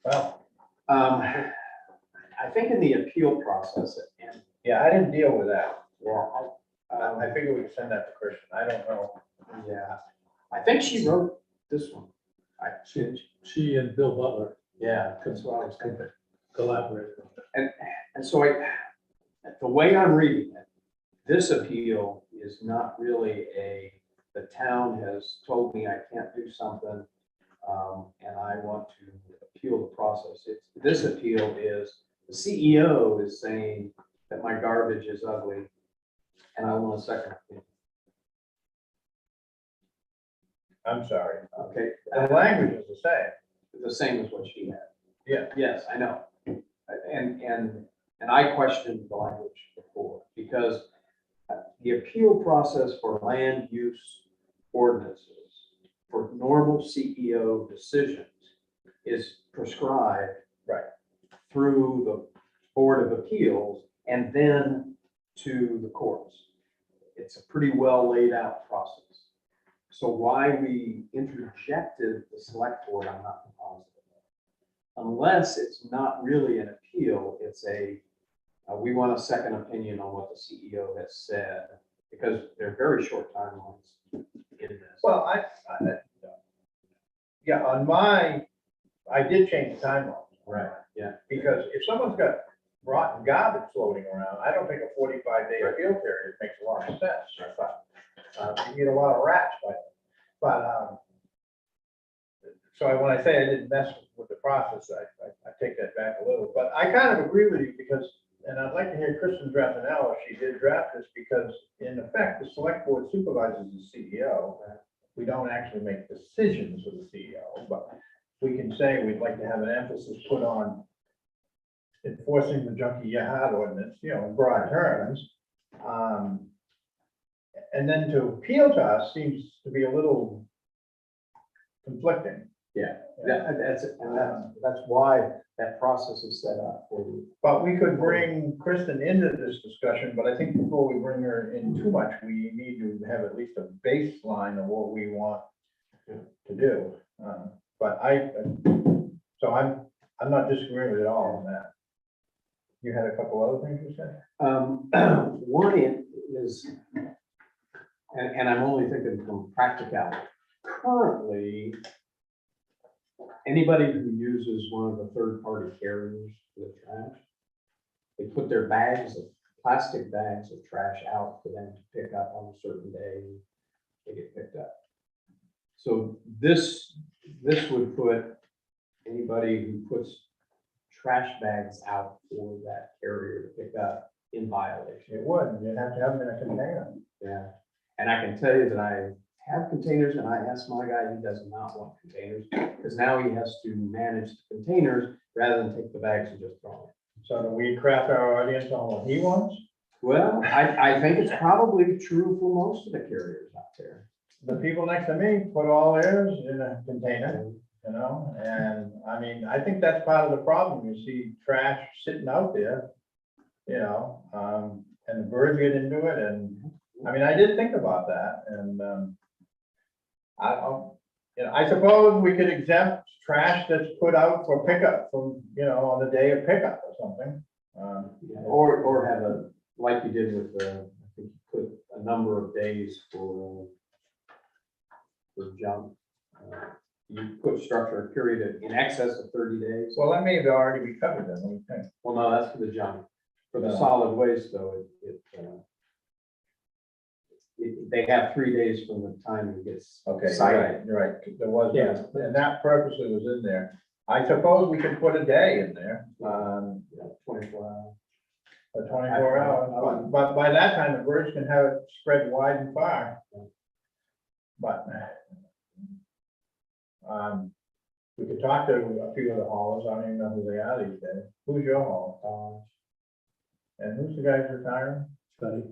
Well, I think in the appeal process, and yeah, I didn't deal with that. well, I figured we could send that to Christian. I don't know. yeah, I think she wrote this one. She and Bill Butler. Yeah, that's what I was thinking. Collaborate. And so the way I'm reading it, this appeal is not really the town has told me I can't do something, and I want to appeal the process. This appeal is, the CEO is saying that my garbage is ugly, and I want a second opinion. I'm sorry. Okay, The language is the the same as what she had. Yeah. Yes, I know. And I questioned the language before, because the appeal process for land use ordinances, for normal CEO decisions, is prescribed. Right. Through the Board of Appeals and then to the courts. It's a pretty well laid out process. So why we interjected the select board, I'm not positive. Unless it's not really an appeal, it's we want a second opinion on what the CEO has said, because they're very short timelines in this. Well, yeah, I did change the timeline. Right, yeah. Because if someone's got rotten garbage floating around, I don't think a 45-day appeal period makes a lot of sense. But you get a lot of rats by it. But so when I say I didn't mess with the process, I take that back a little. But I kind of agree with you because, and I'd like to hear Kristen's rationale if she did draft this, because in effect, the select board supervises the CEO. We don't actually make decisions with the CEO, but we can say we'd like to have an emphasis put on enforcing the junkie yard ordinance, in broad terms. And then to appeal to us seems to be a little conflicting. Yeah, that's why that process is set up for you. But we could bring Kristen into this discussion, but I think before we bring her in too much, we need to have at least a baseline of what we want to do. But so I'm not disagreeing with it all on that. You had a couple other things you said? One is, and I'm only thinking from practicality. Currently, anybody who uses one of the third-party carriers for the trash, they put their plastic bags of trash out for them to pick up on a certain day. They get picked up. So this would put anybody who puts trash bags out for that carrier to pick up in violation. It would, you'd have to have them in a container. Yeah, and I can tell you that I have containers, and I asked my guy, he does not want containers, because now he has to manage the containers rather than take the bags and just throw them. So do we craft our audience on what he wants? Well, I think it's probably true for most of the carriers out there. The people next to me put all theirs in a container, and I mean, I think that's part of the problem. You see trash sitting out there, and the birds get into it, and I mean, I did think about that, and I suppose we could exempt trash that's put out for pickup from, on the day of pickup or something. Or have like you did with I think you put a number of days for junk. You put structure a period in excess of 30 days. Well, that may have already be covered then, what do you think? Well, no, that's for the junk. For the Yeah. solid waste, though, they have 3 days from the time it gets Okay, cited. you're right, there was, Yeah. and that purposely was in there. I suppose we could put a day in there, 24 hours. or 24 hours, but by that time, the birds can have it spread wide and far. But we could talk to a few of the haulers, I don't even know who they are these days. Who's your hauler? And who's the guy who's retiring? Study.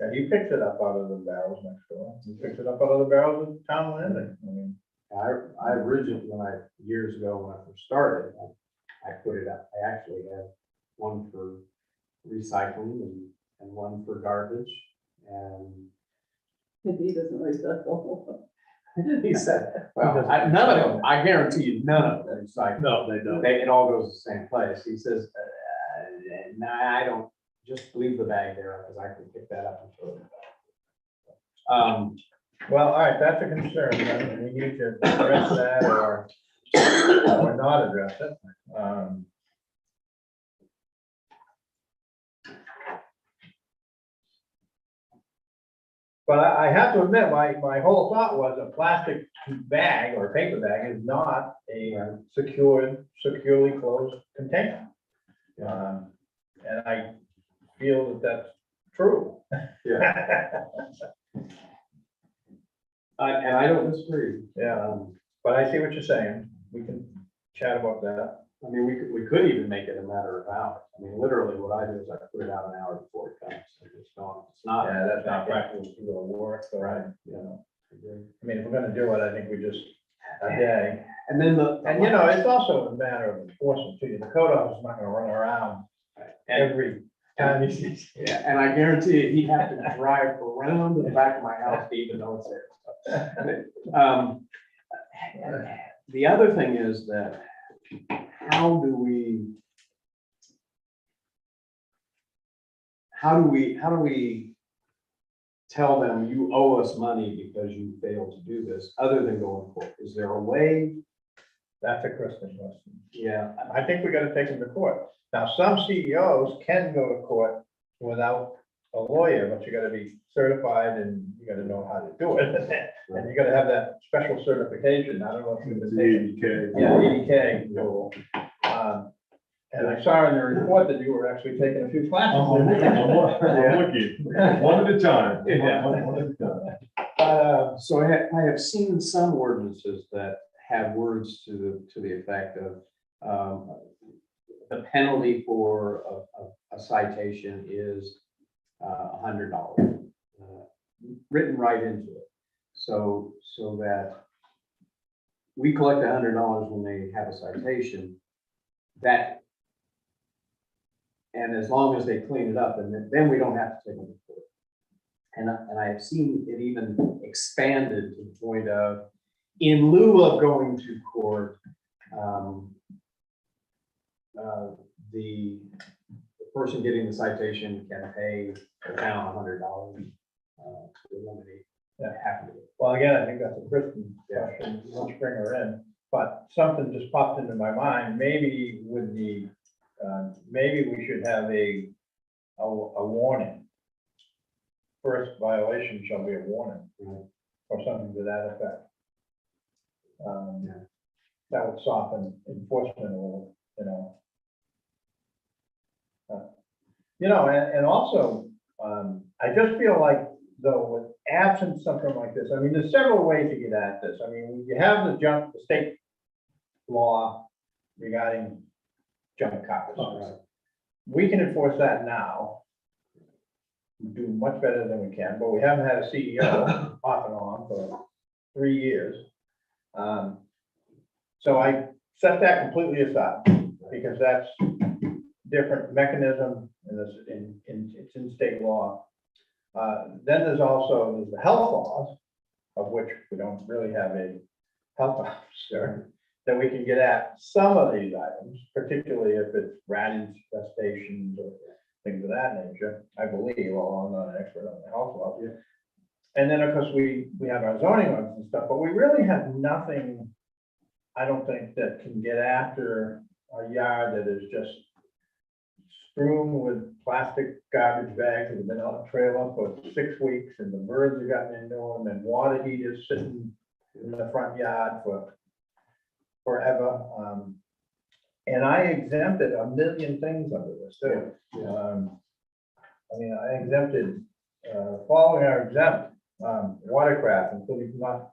Yeah, he picks it up out of the barrels next door. He picks it up out of the barrels of town landing. I mean, I originally, years ago, when I first started, I put it up. I actually had one for recycling and one for garbage. And He doesn't recycle. he said, well, none of them, I guarantee you, none of them recycle. No, they don't. It all goes to the same place. He says, nah, I don't, just leave the bag there because I can pick that up and throw it back. well, all right, that's a concern. Then we need to address that, or or not address it. But I have to admit, my whole thought was a plastic bag or paper bag is not a securely closed container. And I feel that that's true. Yeah. And I don't disagree. Yeah, but I see what you're saying. We can chat about that. I mean, we could even make it a matter of hours. I mean, literally what I do is I put it out an hour before it comes. It's not. Yeah, that's not practical to go to work, so I, you know, I mean, if we're gonna do it, I think we just a day. And then And you know, it's also a matter of enforcement too. The code officer is not gonna run around every time he sees. Yeah, and I guarantee you, he'd have to drive around to the back of my house to even know it's there. The other thing is that how do we tell them you owe us money because you failed to do this, other than going to court? Is there a way? That's a Kristen question. Yeah, I think we gotta take them to court. Now, some CEOs can go to court without a lawyer, but you gotta be certified and you gotta know how to do it. And you gotta have that special certification. I don't know if you've been taking. 80K. Yeah, 80K rule. And I saw in the report that you were actually taking a few classes. I'm looking, one at a time. Yeah. One at a time. so I have seen some ordinances that have words to the effect of, the penalty for a citation is $100, written right into it. So that we collect $100 when they have a citation, and as long as they clean it up, and then we don't have to take them to court. And I have seen it even expanded to the point of, in lieu of going to court, the person getting the citation can pay the town $100 to eliminate that happening. Well, again, I think that's a Kristen question. Let's bring her in. But something just popped into my mind. Maybe with the, maybe we should have a warning. First violation shall be a warning, or something to that effect. That would soften enforcement a little, you know. And also, I just feel like, though, with absent something like this, I mean, there's several ways to get at this. I mean, you have the state law regarding junk cars. Right. We can enforce that now. We do much better than we can, but we haven't had a CEO off and on for 3 years. So I set that completely aside, because that's different mechanism, and it's in state law. Then there's the health laws, of which we don't really have a health officer, that we can get at some of these items, particularly if it's rat infestations or things of that nature, I believe, although I'm not an expert on the health law. Yeah. And then, of course, we have our zoning laws and stuff, but we really have nothing, I don't think, that can get after a yard that is just strewn with plastic garbage bags that have been on a trailer for 6 weeks, and the birds have gotten into them, and water heaters sitting in the front yard for forever. And I exempted a million things under this too. I mean, I exempted, following our exempt, watercraft, including but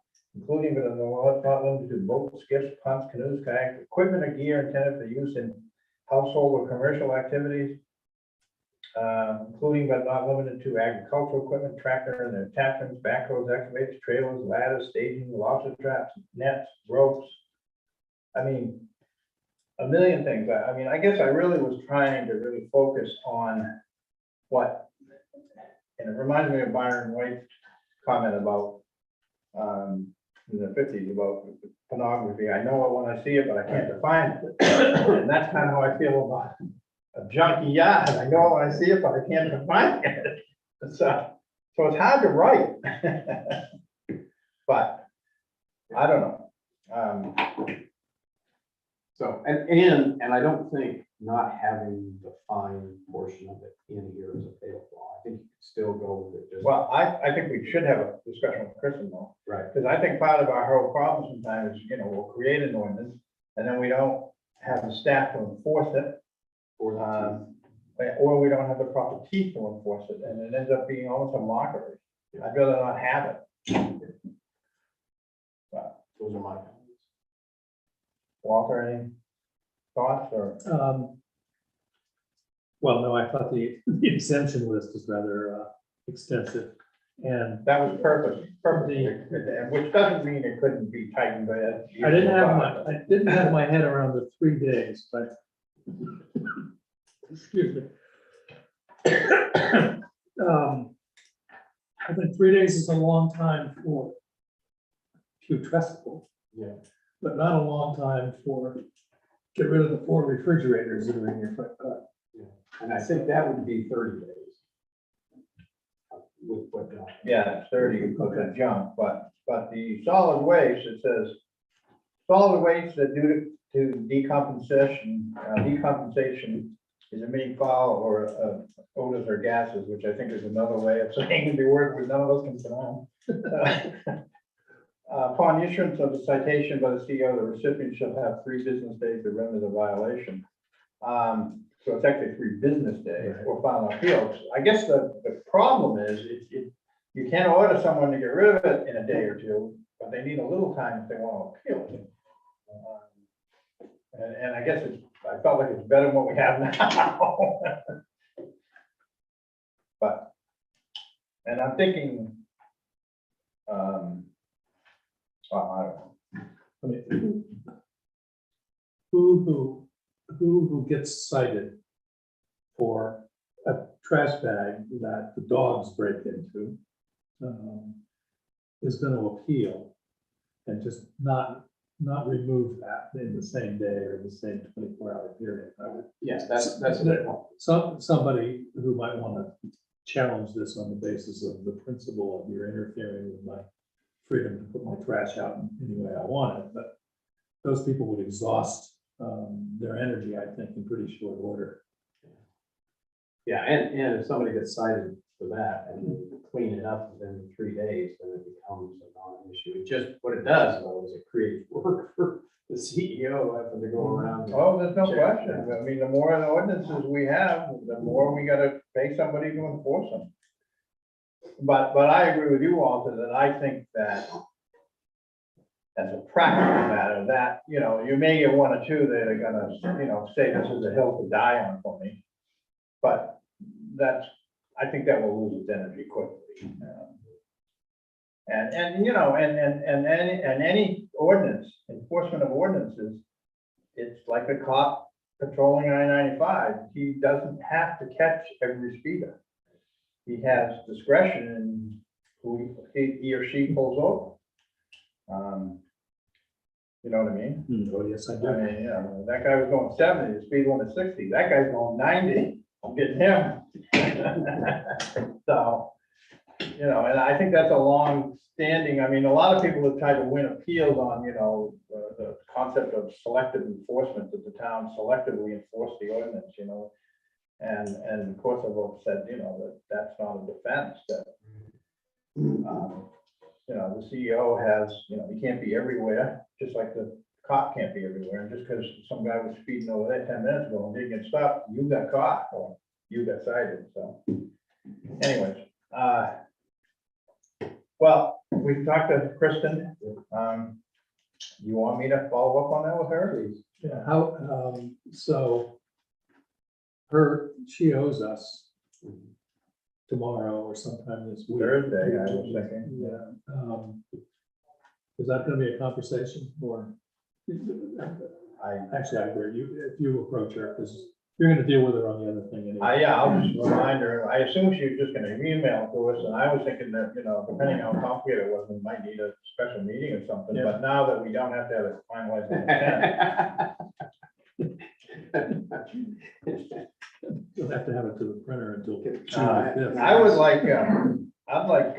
not limited to boats, skiffs, punts, canoes, kayaks, equipment or gear intended for use in household or commercial activities, including but not limited to agricultural equipment, tractor and their attachments, backhoes, excavators, trailers, ladders, staging, lobster traps, nets, ropes. I mean, a million things. I mean, I guess I really was trying to really focus on what, and it reminds me of Byron White's comment about, in the 50s, about pornography. I know it when I see it, but I can't define it. And that's kind of how I feel about a junky yard. I know it when I see it, but I can't define it. So it's hard to write. But I don't know. So, and I don't think not having the fine portion of it in here is a fatal flaw. I think you could still go with it. Just Well, I think we should have a discussion with Kristen though, right. because I think part of our whole problem sometimes is, we'll create an ordinance and then we don't have the staff to enforce it. For the Or we don't have the proper teeth to enforce it, and it ends up being almost a mockery. I'd rather not have it. But, those are my comments. Walter, any thoughts or? Well, no, I thought the exemption list is rather extensive. And That was purposely, which doesn't mean it couldn't be tightened, but. I didn't have my head around the 3 days, but excuse me. I think 3 days is a long time for putrescible, Yeah. but not a long time for get rid of the 4 refrigerators that are in your front car. And I think that would be 30 days. With what, Yeah, it's 30 because of junk, but the solid waste, it says, solid waste that due to decompensation is emitting foul or odors or gases, which I think is another way of saying the word which none of us can pronounce. Upon issuance of the citation by the CEO, the recipient shall have 3 business days to remedy the violation. So it's actually 3 business days or file an appeal. I guess the problem is you can't order someone to get rid of it in a day or 2, but they need a little time if they want to appeal it. And I guess I felt like it's better than what we have now. But, and I'm thinking, well, I don't know. I mean, who gets cited for a trash bag that the dogs break into is going to appeal and just not remove that in the same day or the same 24-hour period. yes, that's a good point. Somebody who might want to challenge this on the basis of the principle of you're interfering with my freedom to put my trash out any way I want it, but those people would exhaust their energy, I think, in pretty short order. Yeah, and if somebody gets cited for that and you clean it up within 3 days, then it becomes a non-issue. It just, what it does though, is it creates work for the CEO having to go around. Oh, there's no check. question. I mean, the more of the ordinances we have, the more we gotta pay somebody to enforce them. But I agree with you, Walter, that I think that as a practical matter, that, you may get 1 or 2 that are gonna, say this is a hill to die on for me. But I think that will lose its energy quickly. And any ordinance, enforcement of ordinances, it's like a cop patrolling I-95. He doesn't have to catch every speeder. He has discretion in who he or she pulls over. You know what I mean? Oh, yes, I I do. mean, that guy was going 70, the speed limit 60. That guy's going 90. I'm getting him. So, and I think that's a long standing. I mean, a lot of people have tried to win appeals on, the concept of selective enforcement, that the town selectively enforce the ordinance, and of course, I've said, that that's not a defense, that, the CEO has, he can't be everywhere, just like the cop can't be everywhere. And just because some guy was speeding over there 10 minutes ago and didn't get stopped, you got caught or you got cited. So anyways, well, we talked to Kristen. You want me to follow up on that with her? Please? Yeah, so she owes us tomorrow or sometime this week. Thursday, I was thinking. Yeah. Is that gonna be a conversation or? Actually, I agree. If you approach her, because you're gonna deal with her on the other thing anyway. Yeah, I'll just remind her. I assume she was just gonna email to us, and I was thinking that, depending on how complicated it was, we might need a special meeting or something. Yeah. But now that we don't have to have it finalized on the 10th, You'll have to have it to the printer until June 5th. I would like, I'd like,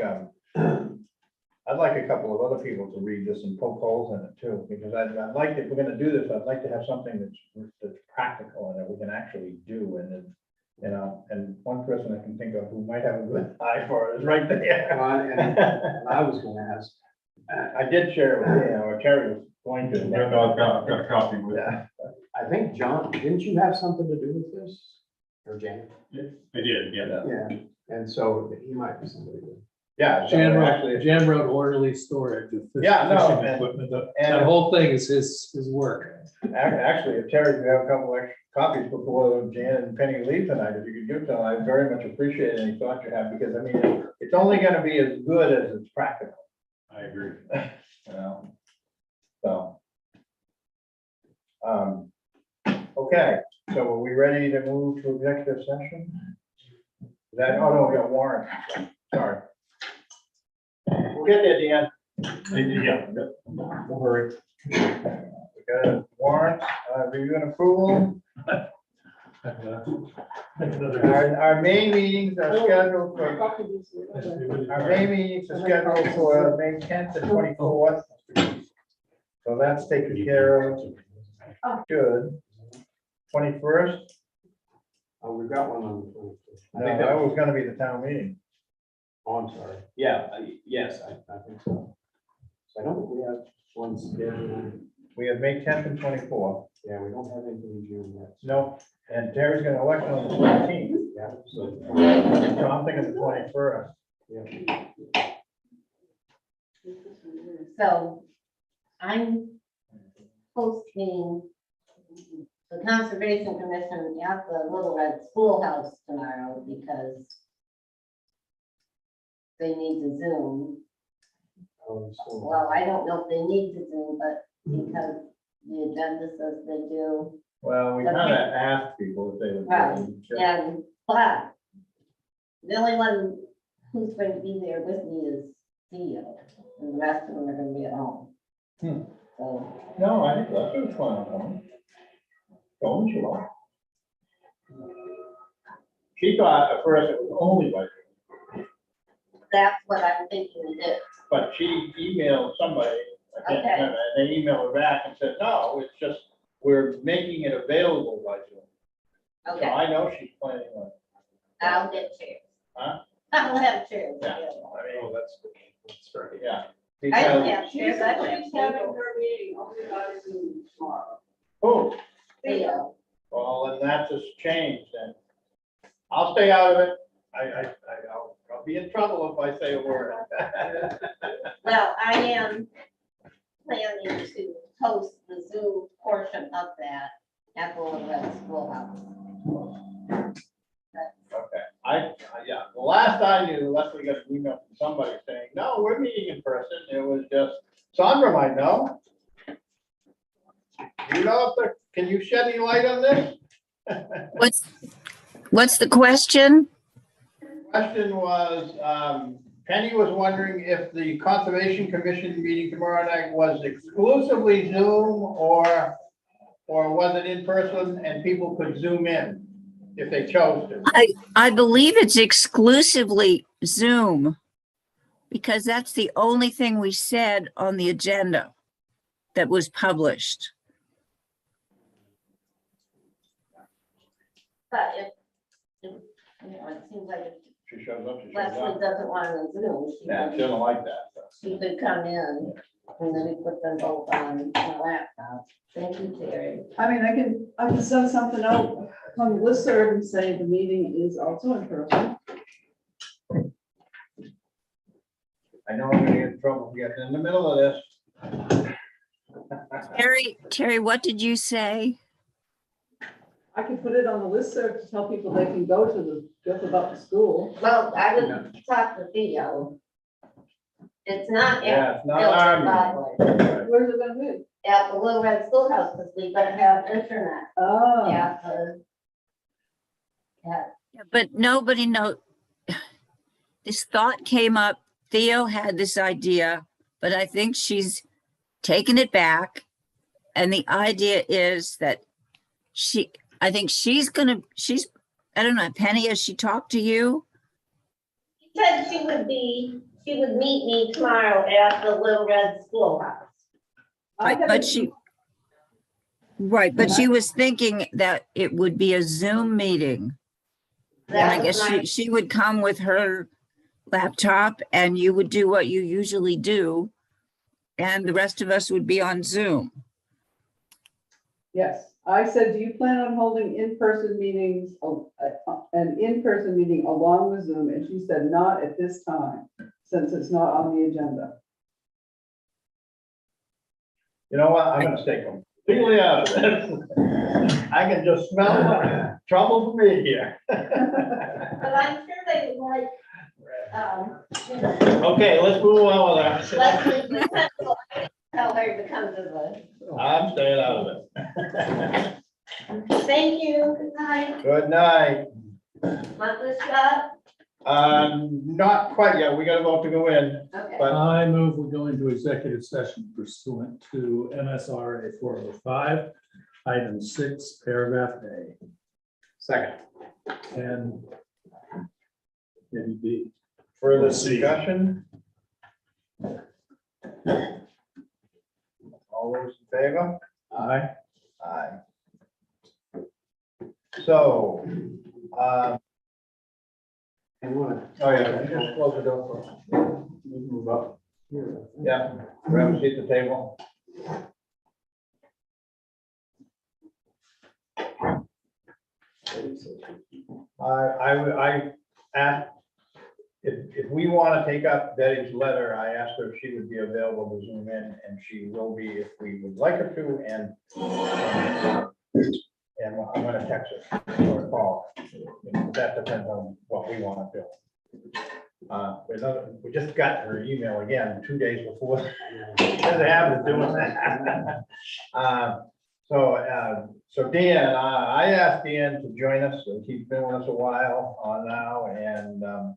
I'd like a couple of other people to read this and poke holes in it too, because I'd like, if we're gonna do this, I'd like to have something that's practical and that we can actually do, and then, you know, and one person I can think of who might have a good eye for it is right there. And I was gonna ask, I did share it with, or Terry was going to. No, I've got a copy with Yeah. I think, John, didn't you have something to do with this? Or Jan? I did, yeah. Yeah, and so he might be somebody. Yeah. so Jan wrote, actually, Jan wrote orderly storage of Yeah, no, fishing and- equipment. That and- whole thing is his work. Actually, if Terry, if you have a couple extra copies before Jan and Penny leave tonight, if you could give them, I very much appreciate any thoughts you have, because I mean, it's only gonna be as good as it's practical, I agree. you know? So. Okay, so are we ready to move to executive session? Is that, oh no, we got warrant, sorry. We'll get there, Dan. Yeah, no hurry. We got a warrant, review and approval. Our main meetings are scheduled for, our main meetings are scheduled for May 10th and 24th. So that's taken care of. Good. 21st, Oh, we've got one on the 25th. no, that was gonna be the town meeting. Oh, I'm sorry. Yeah, yes, I think so. So I don't think we have one scheduled. We have May 10th and 24th. Yeah, we don't have anything in June yet. No, and Terry's gonna election on the 17th. Yeah, so, So I'm thinking the 21st. yeah. So I'm hosting the Conservation Commission at the Little Red Schoolhouse tomorrow because they need to Zoom. So- Well, I don't know if they need to Zoom, but because the agenda says they do. Well, we kind of asked people if they would. Right, and, but the only one who's going to be there with me is Theo, and the rest of them are gonna be at home. Hmm. So, No, I think Lester's fine. Don't you? Are? She thought at first it was only by, that's what I'm thinking to do. but she emailed somebody, I can't Okay. remember, and they emailed her back and said, no, it's just, we're making it available by Zoom. So Okay, I know she's planning on. I'll get chairs. Huh? I'll have chairs. Yeah. available. I mean, That's good. That's very good. yeah. I don't Because, have chairs, I have She's having tables. her meeting, only by Zoom tomorrow. oh, Theo. well, and that's just changed, and I'll stay out of it. I'll be in trouble if I say a word. Well, I am planning to host the Zoom portion of that at the Little Red Schoolhouse. Okay, yeah, the last I knew, Leslie got an email from somebody saying, no, we're meeting in person. It was just, Sandra might know. You know, can you shed any light on this? What's the question? Question was, Penny was wondering if the Conservation Commission meeting tomorrow night was exclusively Zoom or was it in person and people could Zoom in if they chose to? I believe it's exclusively Zoom because that's the only thing we said on the agenda that was published. But if, you know, it seems like if She shows up, she shows Leslie up. doesn't want to Zoom, Yeah, she doesn't like that. so. she could come in and then we put them both on the laptop. Thank you, Terry. I mean, I can send something out on the listserv and say the meeting is also in person. I know I'm gonna get in trouble for getting in the middle of this. Terry, what did you say? I can put it on the listserv to tell people they can go to the, just about the school. Well, I would talk to Theo. It's not Yeah, at it's not our meeting. Broadway, Where's it gonna be? at the Little Red Schoolhouse, because we gotta have internet Oh. at the. But nobody know. This thought came up. Theo had this idea, but I think she's taken it back. And the idea is that I think I don't know, Penny, has she talked to you? She said she would be she would meet me tomorrow at the Little Red Schoolhouse. I But haven't- she, right, but she was thinking that it would be a Zoom meeting. And I That was guess my, she would come with her laptop and you would do what you usually do. And the rest of us would be on Zoom. Yes, I said, do you plan on holding in-person meetings, an in-person meeting along with Zoom? And she said, not at this time, since it's not on the agenda. You know what, I'm gonna stay completely out of this. I can just smell trouble for me here. but I'm sure they would like, Okay, let's move on with that. Leslie, tell her to come to the, I'm staying out of it. thank you, good night. Good night. Want this shot? Not quite yet, we got a vote to go in, Okay. but I move we go into executive session pursuant to MSRA 405, item 6, paragraph A, Second. and maybe B. further See. discussion. All those in favor? Aye. Aye. So, And what? oh yeah, just close the door for, Move up here. yeah, grab a seat at the table. I asked, if we want to take up Betty's letter, I asked her if she would be available to Zoom in, and she will be if we would like her to, and I'm gonna text her or call. That depends on what we want to do. We just got her email again 2 days before. Doesn't have to do with that. So Dan, I asked Dan to join us, and he's been with us a while now, and